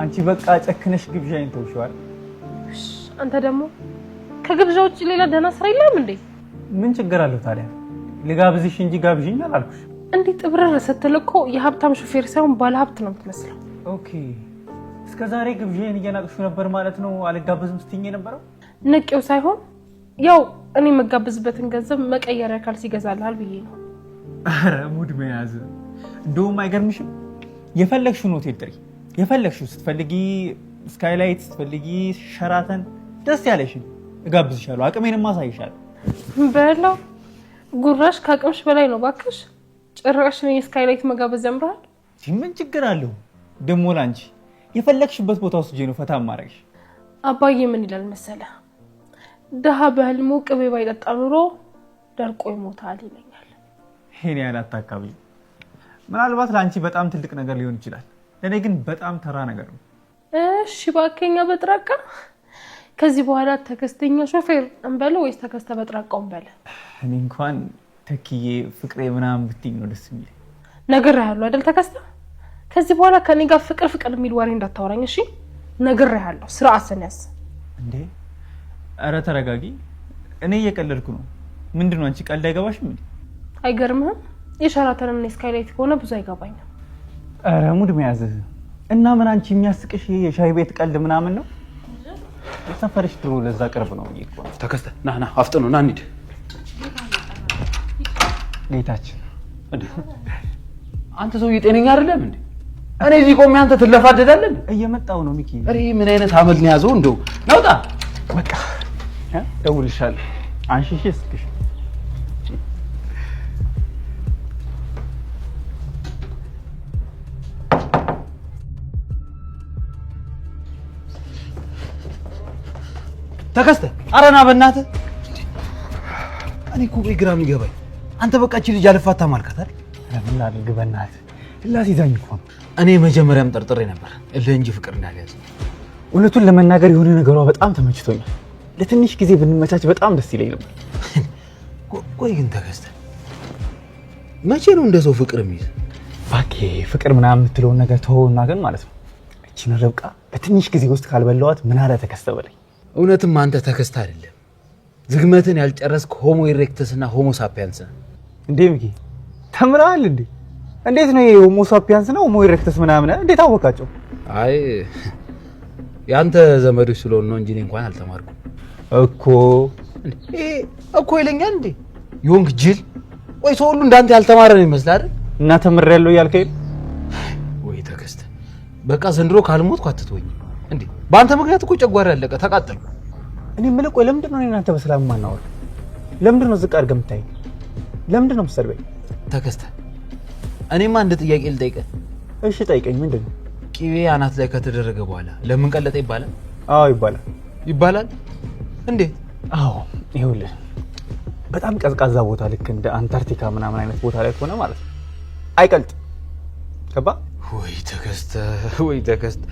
አንቺ በቃ ጨክነሽ ግብዣዬን ተውሽዋል። አንተ ደግሞ ከግብዣ ውጭ ሌላ ደህና ስራ የለም እንዴ? ምን ችግር አለው ታዲያ? ልጋብዝሽ እንጂ ጋብዥኝ አላልኩሽ። እንዴ ጥብረር ስትል እኮ የሀብታም ሹፌር ሳይሆን ባለ ሀብት ነው የምትመስለው። ኦኬ እስከ ዛሬ ግብዣዬን እየናቅሹ ነበር ማለት ነው። አልጋበዝም ስትይኝ የነበረው ንቄው ሳይሆን ያው እኔ የምጋብዝበትን ገንዘብ መቀየሪያ ካልሲ ይገዛልሃል ብዬ ነው። ኧረ ሙድ መያዝ። እንደውም አይገርምሽም? የፈለግሽውን ሆቴል ጥሪ፣ የፈለግሽው ስትፈልጊ ስካይላይት፣ ስትፈልጊ ሸራተን፣ ደስ ያለሽን እጋብዝሻለሁ። አቅሜንም አሳይሻለሁ። በለው ጉራሽ ከአቅምሽ በላይ ነው ባክሽ። ጭራሽ ነው ስካይላይት መጋበዝ ያምራል። ምን ችግር አለው ደሞ? ላንቺ የፈለግሽበት ቦታ ውስጥ ነው ፈታ ማረግሽ። አባዬ ምን ይላል መሰለ? ደሃ በህልሙ ቅቤ ባይጠጣ ኑሮ ደርቆ ይሞታል ይለኛል። ይሄን ያላት አካባቢ ምናልባት ላንቺ በጣም ትልቅ ነገር ሊሆን ይችላል፣ ለኔ ግን በጣም ተራ ነገር ነው። እሺ ባከኛ በጥራቃ ከዚህ በኋላ ተከስተኛ ሾፌር እንበለው ወይስ ተከስተ በጥራቃው እንበለ? እኔ እንኳን ተክዬ ፍቅሬ ምናምን ብትኝ ነው ደስ የሚል ነገር ያለው አይደል? ተከስተ ከዚህ በኋላ ከኔ ጋር ፍቅር የሚል ወሬ እንዳታወራኝ እሺ? ነገር ያለው ስርዓትን ያዝ እንዴ። አረ ተረጋጊ፣ እኔ እየቀለድኩ ነው። ምንድነው አንቺ ቀልድ አይገባሽም እንዴ? አይገርምህም? የሸራተንና ስካይላይት ከሆነ ብዙ አይገባኝም። አረ ሙድ መያዝ እና ምን አንቺ የሚያስቅሽ የሻይ ቤት ቀልድ ምናምን ነው? ሰፈርሽ ድሮ ለዛ ቅርብ ነው ይቆ ተከስተ ና አፍጥኑ ና እንሂድ። ጌታችን አንተ ሰውዬ ጤነኛ አይደለም እንዴ? እኔ እዚህ ቆሜ አንተ ትለፋደዳለህ። እየመጣው ነው ሚኪ። እሪ ምን አይነት አመል ነው ያዘው? እንደው ናውጣ በቃ ደውልሻለሁ። አንሺሽ እስኪሽ ተከስተ አረና በእናትህ እኔ እኮ ግራ የሚገባኝ አንተ በቃ እቺ ልጅ አልፋታም አልካት አይደል? ለምን ላድርግ በእናትህ ላሲዛኝ እኮ ነው። እኔ መጀመሪያም ጠርጥሬ ነበር እልህ እንጂ ፍቅር እንዳልያዘ። እውነቱን ለመናገር የሆነ ነገሯ በጣም ተመችቶኛል። ለትንሽ ጊዜ ብንመቻች በጣም ደስ ይለኝ ነበር። ቆይ ግን ተከስተ መቼ ነው እንደ ሰው ፍቅር የሚይዝ? እባክህ ፍቅር ምናምን የምትለውን ነገር ተወውና ግን ማለት ነው እቺን ርብቃ በትንሽ ጊዜ ውስጥ ካልበላዋት ምን አለ ተከስተ በለኝ። እውነትም አንተ ተከስተ አይደለም ዝግመትን ያልጨረስክ ሆሞ ኢሬክተስ እና ሆሞ ሳፒያንስ እንዴ? ሚኪ ተምራል እንዴ? እንዴት ነው ሆሞ ሳፒያንስ ነው ሆሞ ኢሬክተስ ምናምን እንዴት አወቃቸው? አይ ያንተ ዘመዶች ስለሆነ ነው እንጂ እንኳን አልተማርኩም እኮ ይለኛል እንዴ ይሆንክ ጅል። ወይ ሰው ሁሉ እንዳንተ ያልተማረ ነው ይመስል አይደል? እና ተምሬያለሁ ያልከኝ ወይ ተከስተ በቃ ዘንድሮ ካልሞትኩ አትተወኝ እንዴ። በአንተ ምክንያት እኮ ጨጓራ ያለቀ ተቃጠልኩ። እኔ የምልህ ቆይ ለምንድን ነው እናንተ በሰላም ማናወራ? ለምንድን ነው ዝቅ አድርገህ የምታየኝ? ለምንድን ነው የምትሰርበኝ? ተከስተ እኔማ አንድ ጥያቄ ልጠይቅህ። እሺ ጠይቀኝ። ምንድን ነው? ቅቤ አናት ላይ ከተደረገ በኋላ ለምን ቀለጠ ይባላል? አዎ ይባላል። ይባላል እንዴ? አዎ ይኸውልህ በጣም ቀዝቃዛ ቦታ ልክ እንደ አንታርክቲካ ምናምን አይነት ቦታ ላይ ሆነ ማለት ነው አይቀልጥ። ገባ? ወይ ተከስተ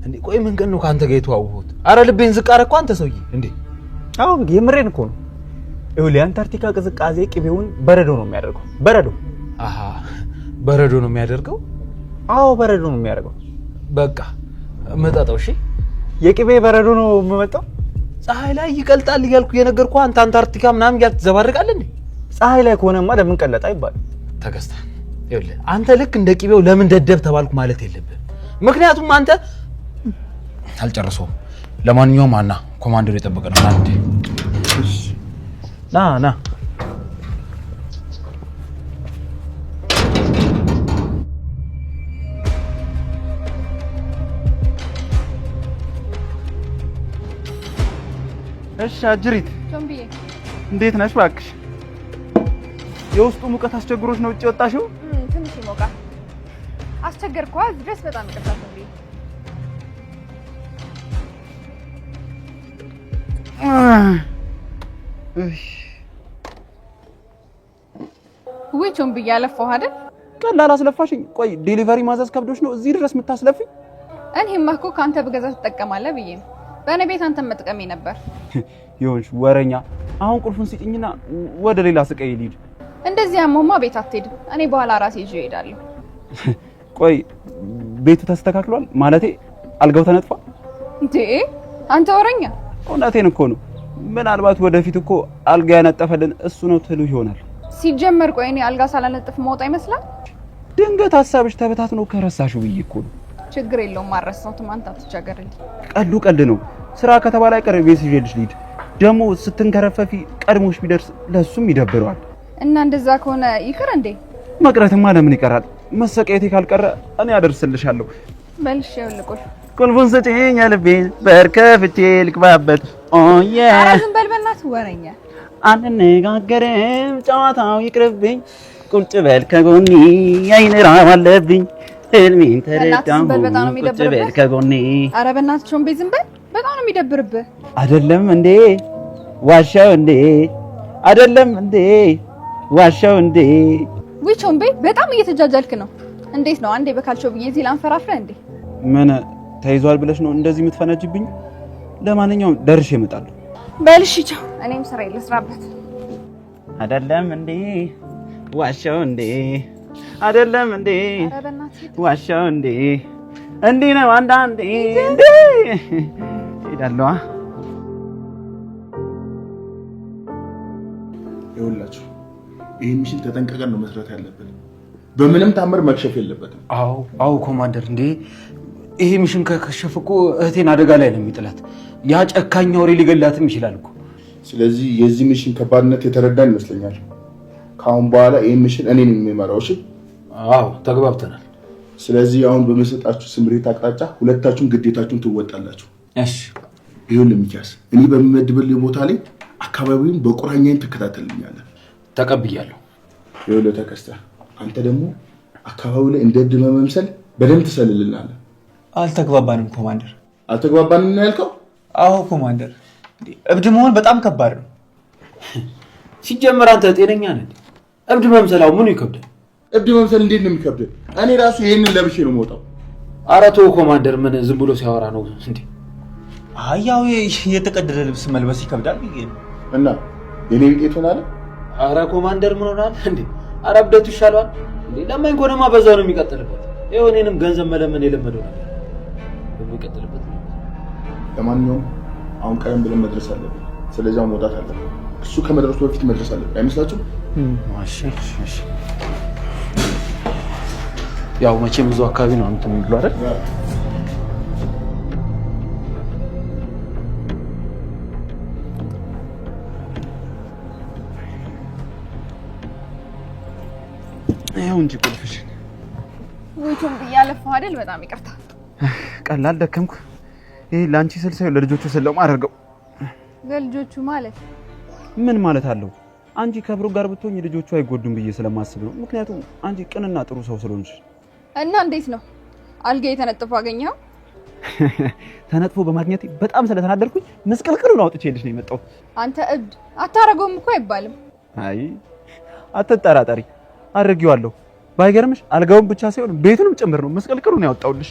እንዴ ቆይ ምን ቀን ነው ካንተ ጋር የተዋወቁት? አረ ልቤን ዝቅ አደረኩ አንተ ሰውዬ እንዴ። አዎ የምሬን እኮ ነው። ይኸውልህ የአንታርክቲካ ቅዝቃዜ ቅቤውን በረዶ ነው የሚያደርገው። በረዶ በረዶ ነው የሚያደርገው? አዎ በረዶ ነው የሚያደርገው። በቃ መጣጣው። እሺ የቅቤ በረዶ ነው የምመጣው። ፀሐይ ላይ ይቀልጣል እያልኩ የነገርኩህ አንተ አንታርክቲካ ምናምን እያልክ ትዘባርቃለህ እንዴ? ፀሐይ ላይ ከሆነማ ለምን ቀለጣ ይባላል? ተከስተ ይኸውልህ አንተ ልክ እንደ ቅቤው ለምን ደደብ ተባልኩ ማለት የለብህም። ምክንያቱም አንተ አልጨረሰውም። ለማንኛውም አና ኮማንደር የጠበቀ ነው አንዴ ና እሺ አጅሪት ጆምቢዬ እንዴት ነሽ? እባክሽ የውስጡ ሙቀት አስቸግሮሽ ነው ውጪ ወጣሽው? ትንሽ ይሞቃል። አስቸገርኩህ ድረስ በጣም ይቅርታ ጆምቢዬ። ወይ ጆምቢዬ አለፋው አይደል? ቀላል አስለፋሽኝ። ቆይ ዴሊቨሪ ማዘዝ ከብዶሽ ነው እዚህ ድረስ የምታስለፊኝ? እኔማ እኮ ካንተ በገዛ ትጠቀማለህ ብዬ ነው። በእኔ ቤት አንተን መጥቀሜ ነበር። ይሁንሽ ወረኛ። አሁን ቁልፉን ስጪኝና ወደ ሌላ ስቀይ ልሂድ። እንደዚህ አሞማ ቤት አትሄድም። እኔ በኋላ ራሴ ይዤ እሄዳለሁ። ቆይ ቤቱ ተስተካክሏል? ማለቴ አልጋው ተነጥፏል? እንዴ አንተ ወረኛ። እውነቴን እኮ ነው። ምናልባት ወደፊት እኮ አልጋ ያነጠፈልን እሱ ነው ትሉ ይሆናል። ሲጀመር ቆይ እኔ አልጋ ሳላነጥፍ መውጣ ይመስላል? ድንገት ሀሳብሽ ተበታትኖ ከረሳሽው ብዬ እኮ ነው። ችግር የለውም አልረሳሁትም። አንተ አትቸገርልኝ። ቀልድ ነው። ስራ ከተባለ አይቀር ቤት ይዤልሽ ልሂድ። ደግሞ ስትንከረፈፊ ቀድሞሽ ቢደርስ ለሱም ይደብረዋል። እና እንደዛ ከሆነ ይቅር እንዴ? መቅረትማ ለምን ይቀራል? መሰቀየቴ ካልቀረ እኔ አደርስልሻለሁ። በልሽ ይልቁል ቁልፉን ስጪኝ ልቤን በርከፍቼ ልግባበት። ኦዬ ኧረ ዝም በል በእናትህ ወረኛ። አንነጋገርም ጨዋታው ይቅርብኝ። ቁጭ በል ከጎኔ የዓይን ራብ አለብኝ። ህልሜን ተረዳሁ ቁጭ በል ከጎኔ። ኧረ በእናትህ ቾምቤ ዝም በል። በጣም ነው የሚደብርብህ። አይደለም እንዴ ዋሻው እንዴ? አይደለም እንዴ ዋሻው እንዴ? ውይ ቾምቤ በጣም እየተጃጃልክ ነው። እንዴት ነው አንዴ በካልቾ ብዬ እዚህ ላንፈራፍረ እንዴ? ምን ተይዟል ብለሽ ነው እንደዚህ የምትፈነጅብኝ? ለማንኛውም ደርሼ እመጣለሁ። በልሽ ቻው። እኔም ስራ ልስራበት። አይደለም እንዴ ዋሻው እንዴ? አይደለም እንዴ ዋሻው እንዴ? እንዲህ ነው አንዳንዴ እንዴ ሄዳለሁ። ይኸውላችሁ ይሄ ሚሽን ተጠንቀቀን ነው መስራት ያለብን። በምንም ታምር መክሸፍ የለበትም። አዎ ኮማንደር። እንዴ ይሄ ሚሽን ከከሸፈ እኮ እህቴን አደጋ ላይ ነው የሚጥላት። ያ ጨካኝ አውሬ ሊገላትም ይችላል እኮ። ስለዚህ የዚህ ሚሽን ከባድነት የተረዳን ይመስለኛል። ከአሁን በኋላ ይሄ ሚሽን እኔ ነኝ የምመራው። እሺ? አዎ ተግባብተናል። ስለዚህ አሁን በመሰጣችሁ ስምሪት አቅጣጫ ሁለታችሁም ግዴታችሁን ትወጣላችሁ። እሺ ይሁን ለሚካስ እኔ በመመድበልህ ቦታ ላይ አካባቢውን በቁራኛዬን ትከታተልኛለህ። ተቀብያለሁ። ይሁን ለተከስተ አንተ ደግሞ አካባቢው ላይ እንደድ መምሰል በደንብ ትሰልልናለህ። አልተግባባንም ኮማንደር። አልተግባባንም ነው ያልከው? አዎ ኮማንደር፣ እብድ መሆን በጣም ከባድ ነው። ሲጀመር አንተ ጤነኛ ነህ? እብድ መምሰላው ምኑ ይከብዳል? እብድ መምሰል እንዴት ነው የሚከብድ? እኔ ራሱ ይሄንን ለብሼ ነው የምወጣው። ኧረ ተው ኮማንደር፣ ምን ዝም ብሎ ሲያወራ ነው እንዴ? ያው የተቀደደ ልብስ መልበስ ይከብዳል እና የኔ ቢጤት ሆናለ። ኧረ ኮማንደር ምን ሆናል እንዴ? ኧረ እብደቱ ይሻላል እንዴ? ለማኝ ኮነማ በዛው ነው የሚቀጥልበት። ይኸው እኔንም ገንዘብ መለመን የለመደው ነገር በሚቀጥልበት። ለማንኛውም አሁን ቀደም ብለን መድረስ አለብን። ስለዚህ አሁን መውጣት አለብን። እሱ ከመድረሱ በፊት መድረስ አለብን። አይመስላችሁም? እሺ። ያው መቼም ብዙ አካባቢ ነው አንተ የሚብሉ አይደል? ይኸው እንጂ ቁልፍሽ። ወይቱን ብያለፈው አይደል? በጣም ይቅርታ። ቀላል ደከምኩ። ይሄ ላንቺ ስል ሳይሆን ለልጆቹ ስል ነው ማደርገው። ለልጆቹ ማለት ምን ማለት አለው? አንቺ ከብሩክ ጋር ብትሆኝ ልጆቹ አይጎዱም ብዬ ስለማስብ ነው። ምክንያቱም አንቺ ቅንና ጥሩ ሰው ስለሆንሽ። እና እንዴት ነው አልጋ የተነጠፈ አገኘው? ተነጥፎ በማግኘት በጣም ስለተናደርኩኝ መስቀልቅሉን አውጥቼልሽ ነው የመጣሁት። አንተ እብድ አታረገውም እኮ አይባልም። አይ አትጠራጠሪ፣ አድርጌዋለሁ። ባይገርምሽ አልጋውን ብቻ ሳይሆን ቤቱንም ጭምር ነው መስቀልቅሉን ያወጣውልሽ።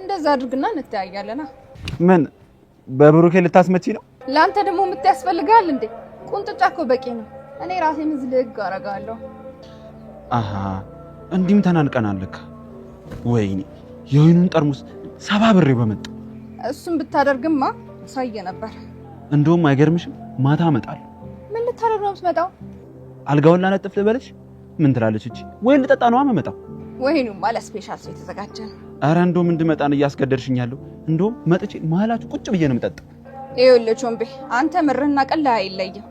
እንደዛ አድርግና እንተያያለና። ምን በብሩኬ ልታስመቺ ነው? ለአንተ ደግሞ የምታስፈልጋል እንዴ? ቁንጥጫ እኮ በቂ ነው። እኔ ራሴ ምዝልግ አረጋለሁ። አሃ እንዲም ተናንቀናልክ። ወይኔ የወይኑን ጠርሙስ ሰባብሬ በመጣ። እሱን ብታደርግማ ሳየ ነበር። እንደውም አይገርምሽም? ማታ እመጣለሁ። ምን ልታደርግ ነው የምትመጣው? አልጋውን ላነጥፍ ልበልሽ? ምን ትላለች እቺ? ወይን ልጠጣ ነው የምመጣው። ወይኑማ ለስፔሻል ሰው የተዘጋጀ ነው። ኧረ እንደውም እንድመጣን እያስገደድሽኛለሁ። እንደውም መጥቼ መሀላችሁ ቁጭ ብዬ ነው የምጠጣው። ይኸውልህ ቾምቤ፣ አንተ ምርህና ቀላ አይለይም።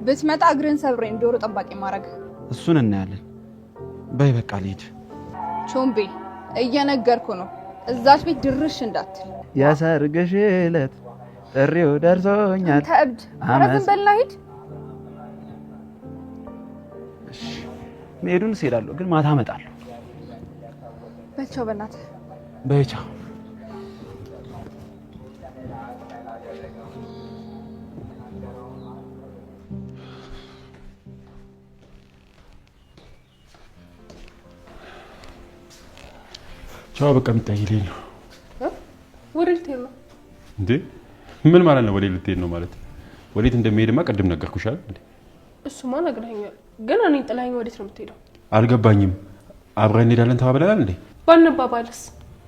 ብትመጣ እግርን ሰብሬን ዶሮ ጠባቂ ማረግ። እሱን እናያለን። በይ በቃ ልሂድ። ቾምቤ እየነገርኩ ነው፣ እዛች ቤት ድርሽ እንዳትል። የሰርግሽ ዕለት ጥሪው ደርሶኛል። ተእብድ አረፍን በልና ሂድ። እሺ መሄዱን እሄዳለሁ፣ ግን ማታ እመጣለሁ። በቻው በእናትህ በቻው። ቻው በቃ የምታይልኝ ነው። ወዴት ልትሄድ ነው እንዴ? ምን ማለት ነው ወዴት ልትሄድ ነው ማለት? ወዴት እንደሚሄድማ ቅድም ነገርኩሽ አይደል እንዴ? እሱማ ነግረኸኛል፣ ግን እኔን ጥላኸኝ ወዴት ነው የምትሄደው? አልገባኝም። አብረን እንሄዳለን ተባብለናል እንዴ? ባንባባልስ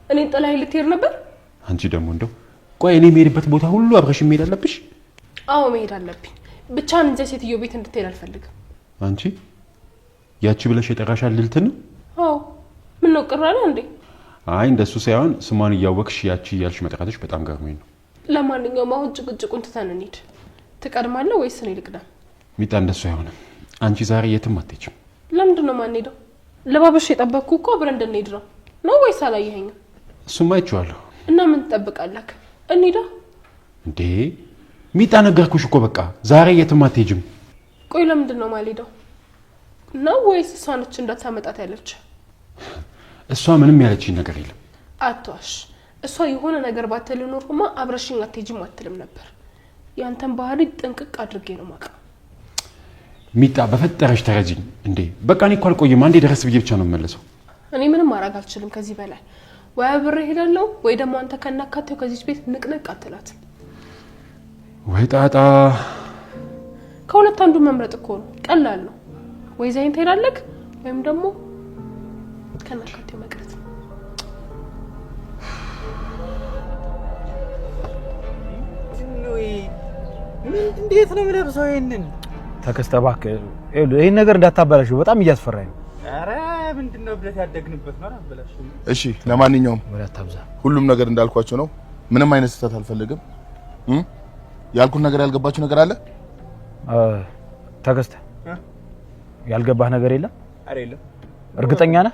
እኔን ጥላኸኝ ልትሄድ ነበር? አንቺ ደግሞ እንደው ቆይ እኔ የምሄድበት ቦታ ሁሉ አብረሽ መሄድ አለብሽ? አዎ መሄድ አለብኝ። ብቻህን እንዛ ሴትዮ ቤት እንድትሄድ አልፈልግም። አንቺ ያቺ ብለሽ የጠራሻል ልልት ነው? አዎ ምን ነው ቅር አለ እንዴ? አይ እንደሱ ሳይሆን ስሟን እያወቅሽ ያቺ እያልሽ መጥራትሽ በጣም ገርሞኝ ነው። ለማንኛውም አሁን ጭቅጭቁን ትተን እንሂድ። ትቀድማለህ ወይስ እኔ ልቅደም? ሚጣ እንደሱ አይሆንም። አንቺ ዛሬ የትም አትሄጂም። ለምንድን ነው የማንሄደው? ለባበሽ የጠበቅኩ እኮ አብረን እንድንሄድ ነው ወይስ አላየኸኝም? እሱማ አይቼዋለሁ። እና ምን ትጠብቃለህ? እንሂዳ። እንዴ ሚጣ ነገርኩሽ እኮ በቃ ዛሬ የትም አትሄጂም። ቆይ ለምንድን ነው የማልሄደው? ነው ወይስ እሷ ነች እንዳታመጣት ያለች? እሷ ምንም ያለችኝ ነገር የለም። አትዋሽ። እሷ የሆነ ነገር ባትል ኖርማ አብረሽኝ አትሄጂም አትልም ነበር። ያንተን ባህሪ ጥንቅቅ አድርጌ ነው የማውቀው። ሚጣ በፈጠረሽ ተረጂኝ እንዴ። በቃ እኔ እኮ አልቆይም። አንዴ ድረስ ብዬ ብቻ ነው የምመለሰው። እኔ ምንም ማድረግ አልችልም ከዚህ በላይ። ወይ አብሬ እሄዳለሁ ወይ ደግሞ አንተ ከናካቴው ከዚች ቤት ንቅንቅ አትላት። ወይ ጣጣ። ከሁለት አንዱ መምረጥ እኮ ነው። ቀላል ነው። ወይ ዘይን ትሄዳለህ ወይም ደግሞ ከናካቴው መቅረት። እንዴት ነው የምለብሰው ይሄንን? ተከስተ እባክህ ይሄን ነገር እንዳታበላሽው፣ በጣም እያስፈራኝ ነው። ኧረ ምንድነው ብለት ያደግንበት ነው አላበላሽው። እሺ ለማንኛውም ወላታብዛ ሁሉም ነገር እንዳልኳቸው ነው። ምንም አይነት ስህተት አልፈልግም። ያልኩት ነገር ያልገባችሁ ነገር አለ? ተከስተ ያልገባህ ነገር የለም? ኧረ የለም። እርግጠኛ ነህ?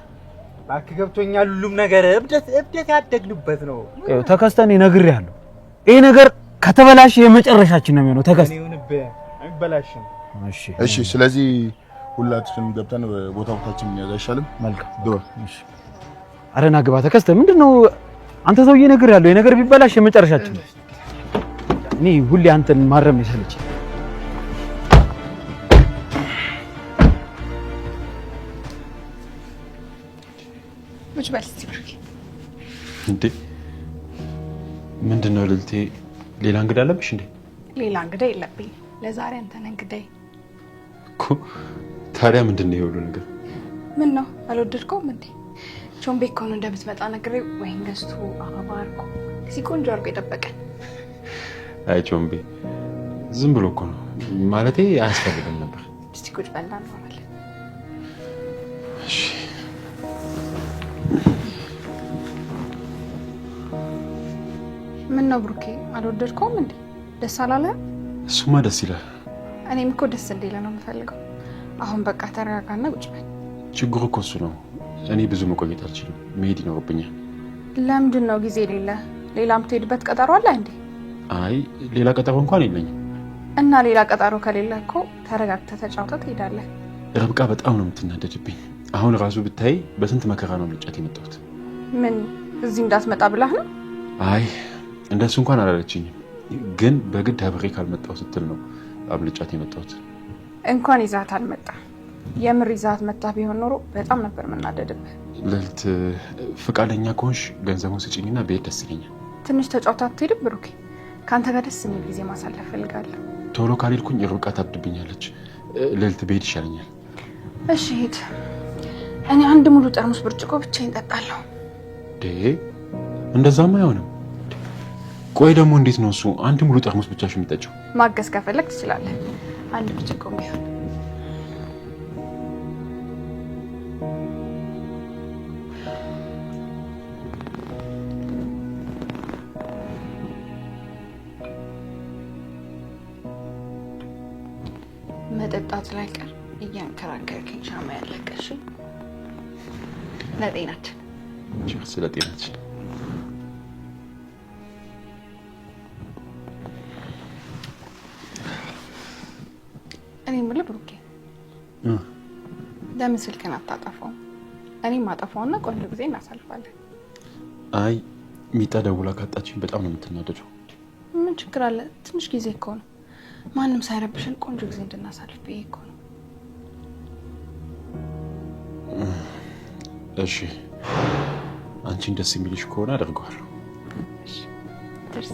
ባክ ገብቶኛል ሁሉም ነገር እብደት ያደግንበት ነው ተከስተን ይነግርያለሁ ይሄ ነገር ከተበላሽ የመጨረሻችን ነው የሚሆነው ተከስተ አይበላሽም እሺ ስለዚህ ሁላችንም ገብተን ቦታችን እንያዝ አይሻልም መልካም ድሮ እሺ አረና ግባ ተከስተ ምንድነው አንተ ሰውዬ ነግርያለሁ ይሄ ነገር ቢበላሽ የመጨረሻችን ነው እኔ ሁሌ አንተን ማረም ይሰለች ምን በልስቲ ብሩክ እንዴ ምንድነው ልልቴ ሌላ እንግዳ አለብሽ እንዴ ሌላ እንግዳ የለብኝ ለዛሬ አንተ ነህ እንግዳይ እኮ ታዲያ ምንድነው ይሁሉ ነገር ምን ነው አልወደድከውም እንዴ ቾምቤ እኮ ነው እንደምትመጣ ነግሬ ወይን ገዝቶ አበባ አድርጎ እዚህ ቆንጆ አድርጎ የጠበቀን አይ ቾምቤ ዝም ብሎ እኮ ነው ማለቴ አያስፈልግም ነበር እስቲ ቁጭ በልና ነው ማለት እሺ ምን ነው ብሩኬ አልወደድከውም እንዴ ደስ አላለህም እሱማ ደስ ይላል እኔም እኮ ደስ እንዲለ ነው የምፈልገው አሁን በቃ ተረጋጋና ቁጭ በል ችግሩ እኮ እሱ ነው እኔ ብዙ መቆየት አልችልም መሄድ ይኖርብኛል ለምንድን ነው ጊዜ ሌላ የምትሄድበት ቀጠሮ አለ እንዴ አይ ሌላ ቀጠሮ እንኳን የለኝም እና ሌላ ቀጠሮ ከሌለ እኮ ተረጋግተህ ተጫውተህ ትሄዳለህ ርብቃ በጣም ነው የምትናደድብኝ አሁን ራሱ ብታይ በስንት መከራ ነው ልጫት የመጣሁት ምን እዚህ እንዳትመጣ ብላህ ነው አይ እንደሱ እንኳን አላለችኝም ግን በግድ አብሬ ካልመጣው ስትል ነው አብልጫት የመጣሁት እንኳን ይዛት አልመጣ የምር ይዛት መጣ ቢሆን ኖሮ በጣም ነበር መናደድብህ ልልት ፍቃደኛ ከሆንሽ ገንዘቡን ስጪኝና በየት ደስ ይለኛል ትንሽ ተጫውታ አትሄድም ብሩኬ ካንተ ጋር ደስ የሚል ጊዜ ማሳለፍ ፈልጋለሁ ቶሎ ካልሄድኩኝ ርብቃ ታብድብኛለች ልልት በሄድ ይሻለኛል እሺ ሂድ እኔ አንድ ሙሉ ጠርሙስ ብርጭቆ ብቻዬን እጠጣለሁ እንደዛማ አይሆንም ቆይ ደግሞ እንዴት ነው እሱ አንድ ሙሉ ጠርሙስ ብቻሽ የሚጠጪው ማገዝ ከፈለክ ትችላለህ አንድ ብርጭቆ ቢሆን መጠጣት ላይ ቀር እያንከራከርከኝ ሻማ ያለቀሽ ለጤናችን ስለ ጤናችን እኔ የምልህ ብሩኬ ለምን ስልክህን አታጠፋውም እኔም አጠፋውና ቆንጆ ጊዜ እናሳልፋለን አይ ሚጣ ደውላ ካጣችኝ በጣም ነው የምትናደደው ምን ችግር አለ ትንሽ ጊዜ እኮ ነው ማንም ሳይረብሽን ቆንጆ ጊዜ እንድናሳልፍ ብዬ እኮ ነው እሺ አንቺን ደስ የሚልሽ ከሆነ አደርገዋለሁ እሺ ደስ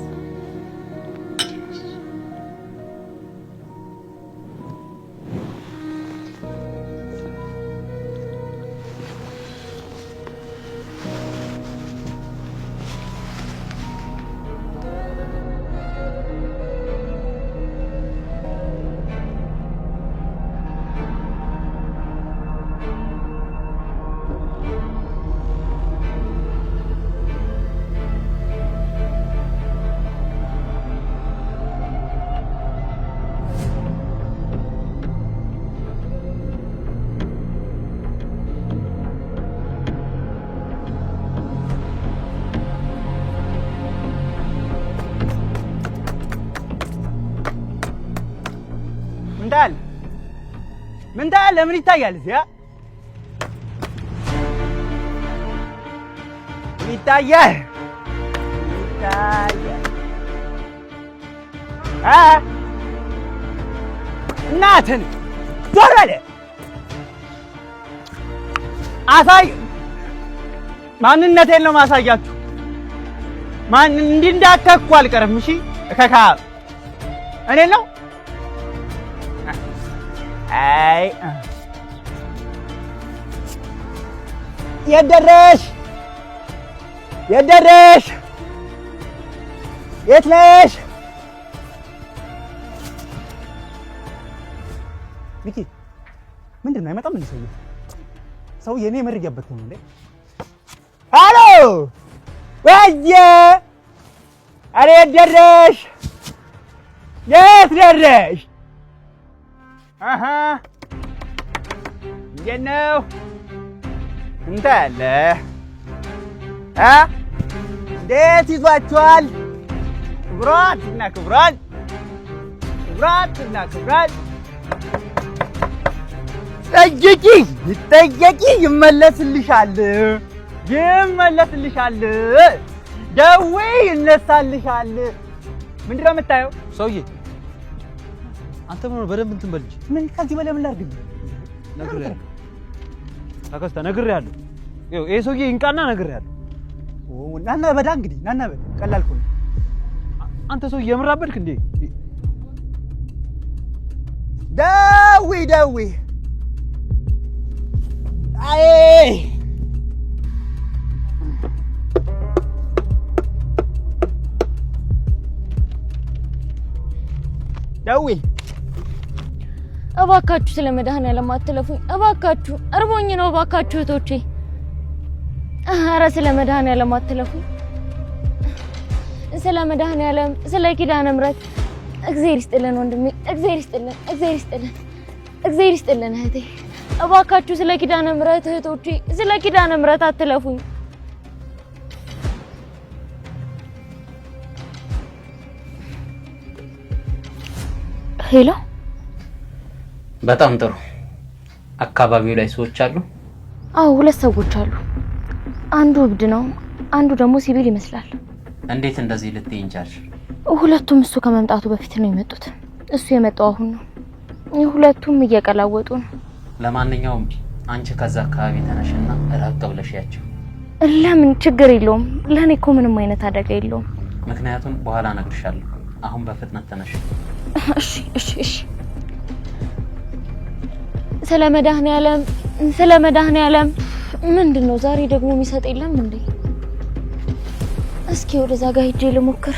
ምንዳል ለምን ይታያል እዚያ ይታያል እናትን ዞር በለ አሳይ ማንነቴን ነው ማሳያችሁ ማን እንዲህ እንዳከኩ አልቀርም እሺ እከካ እኔ ነው አይ የደረሽ የት ነሽ ሚኪ ምንድን ነው አይመጣም እንዴ ሰው የኔ መርያበት ነው እንዴ ሃሎ ወየ አሬ የት ደረሽ አሃ የነው እንታያለ እንዴት ይዟችኋል? ክብራትና ክብራን ጠይቂ ይመለስልሻል ደዌ ይነሳልሻል። ምንድን ነው የምታየው? ሰውዬ አንተ ምን በደንብ እንትን በል እንጂ ምን ከዚህ በላይ ምን ላድርግ? ነግሬሃለሁ። ይሄ ሰውዬ ይንቃና ነግሬሃለሁ። ናና በዳ እንግዲህ ናና በዳ ቀላል እኮ ነው። አንተ ሰውዬ የምራበድክ እንዴ? ደዌ አይ ደዌ እባካችሁ ስለ መድኃኒዓለም አትለፉኝ። እባካችሁ እርቦኝ ነው። እባካችሁ እህቶቼ፣ ኧረ ስለ መድኃኒዓለም አትለፉኝ። ስለ መድኃኒዓለም ስለ ኪዳነ ምሕረት እግዚአብሔር ይስጥልን ወንድሜ፣ እግዚአብሔር ይስጥልን እህቴ። እባካችሁ ስለ ኪዳነ ምሕረት እህቶቼ፣ ስለ ኪዳነ ምሕረት አትለፉኝ። ሄሎ። በጣም ጥሩ። አካባቢው ላይ ሰዎች አሉ? አዎ 2 ሰዎች አሉ። አንዱ እብድ ነው፣ አንዱ ደግሞ ሲቪል ይመስላል። እንዴት እንደዚህ ልትይኝ ቻልሽ? ሁለቱም እሱ ከመምጣቱ በፊት ነው የመጡት። እሱ የመጣው አሁን ነው። ሁለቱም እየቀላወጡ ነው። ለማንኛውም አንቺ ከዛ አካባቢ ተነሽና ራቅ ብለሽ ያቸው። ለምን? ችግር የለውም። ለኔ እኮ ምንም አይነት አደጋ የለውም። ምክንያቱም በኋላ እነግርሻለሁ። አሁን በፍጥነት ተነሽ። እሺ። ስለ መድኃኒዓለም ምንድነው ዛሬ ደግሞ የሚሰጥ የለም እንዴ? እስኪ ወደዛ ጋር ሂጄ ልሞክር።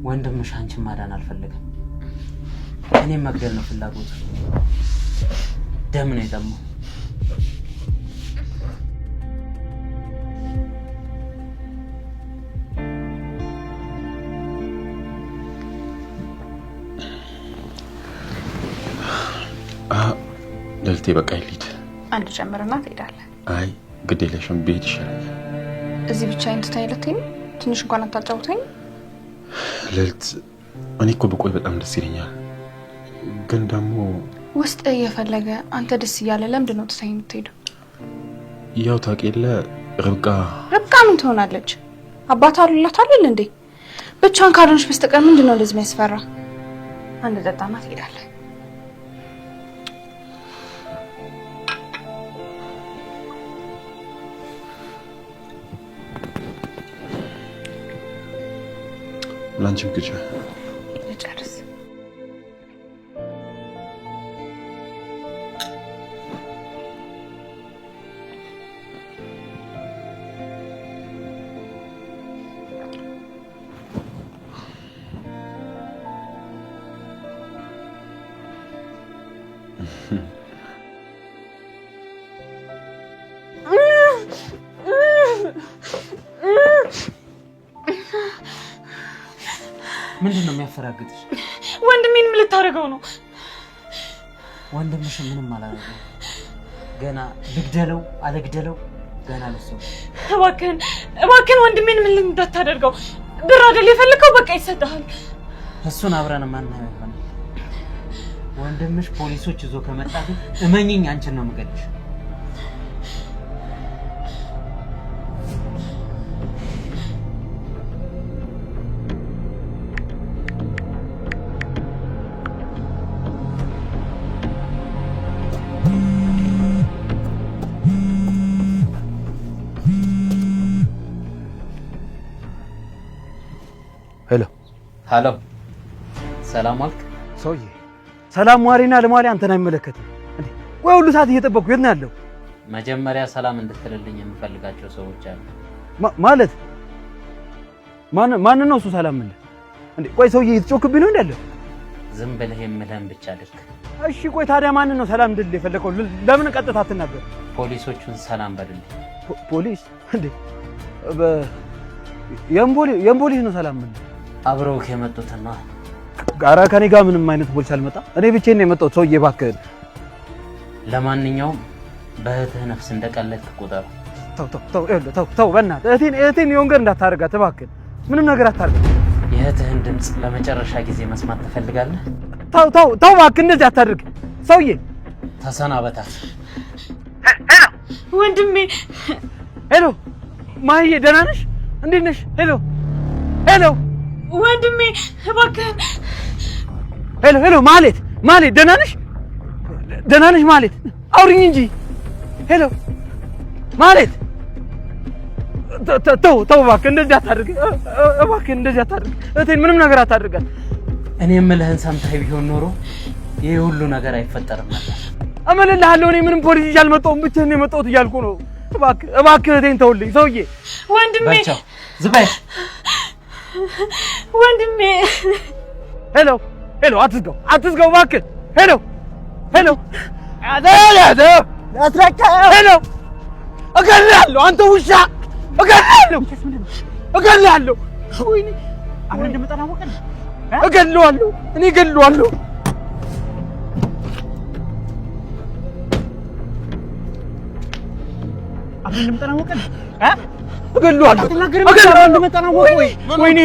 ወንድምሽ አንቺን ማዳን አልፈልግም። እኔም መግደል ነው ፍላጎቱ። ደም ነው የጠማው። ልዕልቴ በቃ ይሊድ አንድ ጨምርና ትሄዳለህ። አይ ግድ የለሽም፣ ቤት ይሻላል። እዚህ ብቻዬን ትተኸኝ ልትሄድ ነው? ትንሽ እንኳን አታጫውተኝ? ልዕልት እኔ እኮ ብቆይ በጣም ደስ ይለኛል፣ ግን ደግሞ ውስጥ እየፈለገ አንተ ደስ እያለ ለምንድን ነው ትተኸኝ የምትሄደው? ያው ታውቂ የለ ርብቃ ምን ትሆናለች? አባት አሉላት አይደል እንዴ? ብቻን ካልሆንሽ በስተቀር ምንድን ነው እንደዚህ የሚያስፈራ? አንድ ጠጣና ትሄዳለህ። ላንቺም ግጫ ልጨርስ። ምንድን ነው የሚያፈራግጥሽ? ወንድሜን ምን ልታደርገው ነው? ወንድምሽ ምንም አላደረገም። ገና ልግደለው አለግደለው ገና ልሰው። እባክህን ወንድሜን ምን እንዳታደርገው። ብር አይደል የፈለከው? በቃ ይሰጥሃል። እሱን አብረን ማናየው ይሆናል። ወንድምሽ ፖሊሶች ይዞ ከመጣ ግን እመኚኝ አንቺን ነው የምገልሽ። ሄሎ ሰላም ዋልክ? ሰውዬ ሰላም ዋሪና ለማሪ አንተን አይመለከትም እንዴ? ቆይ ሁሉ ሰዓት እየጠበቅኩ የት ነው ያለው? መጀመሪያ ሰላም እንድትልልኝ የምፈልጋቸው ሰዎች አሉ። ማለት ማን ነው እሱ ሰላም እንዴ? ቆይ ሰውዬ እየተጮክብኝ ነው እንዴ? ዝም ብለህ የምልህን ብቻ አድርግ። እሺ ቆይ ታዲያ ማንን ነው ሰላም እንድል የፈለከው? ለምን ቀጥታ አትናገር? ፖሊሶቹን ሰላም በልልኝ። ፖሊስ እንዴ? የፖሊስ ነው ሰላም ምን? አብረው ከመጡትና ጋራ ከኔ ጋር ምንም አይነት ፖሊስ አልመጣ። እኔ ብቻዬን ነው የመጣሁት። ሰውዬ እባክህ። ለማንኛውም በእህትህ ነፍስ እንደቀለድክ ቁጠረው። ተው በእናትህ እህቴን የወንገር እንዳታደርጋት እባክህ። ምንም ነገር አታርጋት። የእህትህን ድምፅ ለመጨረሻ ጊዜ መስማት ትፈልጋለህ? ተው እባክህ እንደዚህ አታድርግ። ሰውዬ ተሰናበታት። ወንድሜ። ሄሎ ማዬ፣ ደህና ነሽ? እንዴት ነሽ? ሄሎ ወንድሜ እባክህን። ሄሎ ማለት ደህና ነሽ? ማለት አውሪኝ እንጂ። ሄሎ ማለት ተው እባክህ እንደዚህ አታድርግ። እህቴን ምንም ነገር አታድርጋት። እኔ የምልህን ሰምተህ ቢሆን ኖሮ ይሄ ሁሉ ነገር አይፈጠርም ነበር። እምልልሃለሁ እኔ ምንም ፖሊስ ይዤ አልመጣሁም። ብቻዬን ነው የመጣሁት እያልኩ ነው። እባክህ እህቴን ተውልኝ ሰውዬ። ወንድሜ በቻው ዝበይ ወንድሜ። ሄሎ አትዝጋው እባክህ። ሄሎ እገልሃለሁ አንተ ውሻ እገልሃለሁ። ወይኔ አሁን እንደመጣና ወቀን እገልሃለሁ። እኔ እገልሃለሁ። አሁን እንደመጣና ወቀን እገልሃለሁ። እንደመጣና ወቀን ወይኔ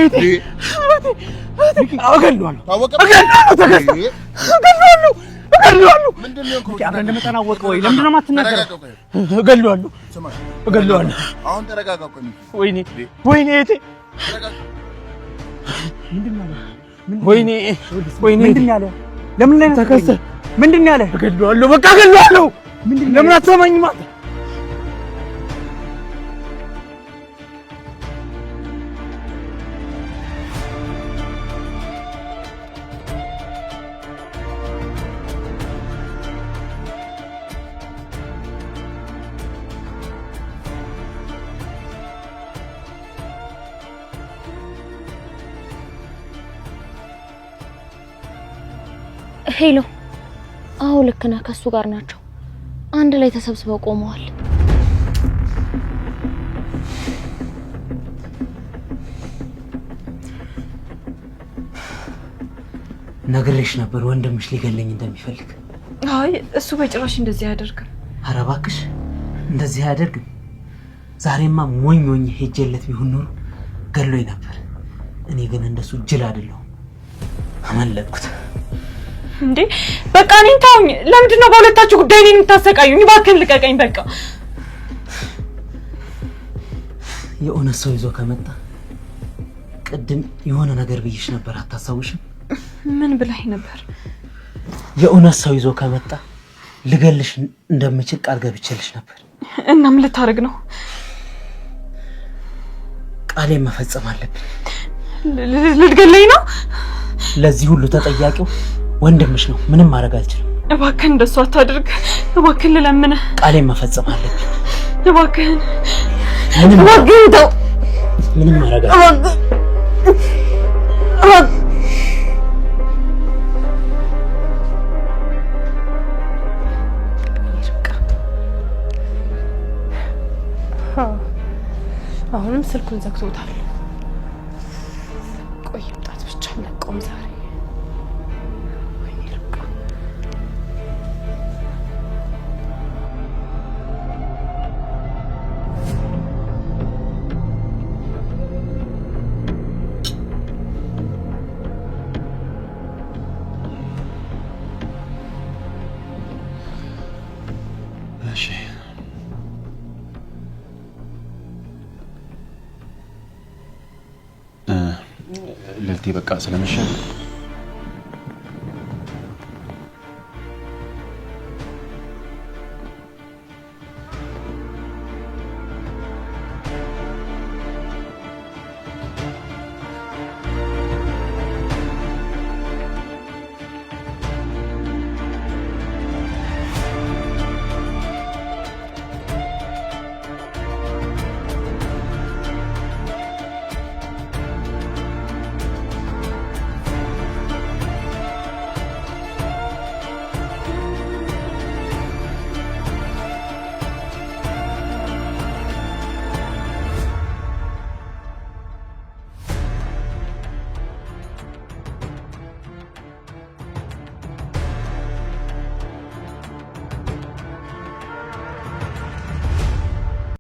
እገልሃለሁ። ምንድነው አብረን እንደመጣና ወቀ ወይ ለምንድን ነው የማትናገረው? እገልሃለሁ። አሁን ተረጋጋ። ወይኔ እህቴ ምንድን ነው ያለ? ለምን ላይ ተከሰ? ምንድን ነው ያለ? እገልሃለሁ። በቃ እገልሃለሁ። ለምን አትሰማኝም? ሄሎ፣ አዎ ልክ ነህ። ከሱ ጋር ናቸው። አንድ ላይ ተሰብስበው ቆመዋል። ነግሬሽ ነበር ወንድምሽ ሊገለኝ እንደሚፈልግ። አይ እሱ በጭራሽ እንደዚህ አያደርግም። ኧረ እባክሽ እንደዚህ አያደርግም። ዛሬማ ሞኝ ሄጄለት ቢሆን ኖሮ ገሎኝ ነበር። እኔ ግን እንደሱ ጅል አይደለሁም። አመለጥኩት። እንዴ በቃ እኔን ተውኝ። ለምንድን ነው በሁለታችሁ ጉዳይ እኔን የምታሰቃዩኝ? እባክህን ልቀቀኝ በቃ። የእውነት ሰው ይዞ ከመጣ ቅድም የሆነ ነገር ብዬሽ ነበር፣ አታስታውሽም? ምን ብላኝ ነበር? የእውነት ሰው ይዞ ከመጣ ልገልሽ እንደምችል ቃል ገብቼልሽ ነበር። እና ምን ልታረግ ነው? ቃሌን መፈጸም አለብኝ። ልትገለኝ ነው? ለዚህ ሁሉ ተጠያቂው ወንድምሽ ነው። ምንም ማድረግ አልችልም። እባክህን እንደሱ አታድርግ። እባክህን ልለምንህ። ቃሌን መፈጸም አለብኝ። እባክህን እባክህን ተው። ምንም ማድረግ አልችልም። አሁንም ስልኩን ዘግቶታል። ቆይ ጣት ብቻ ለቆም ዛሬ ልልቴ በቃ ስለመሸ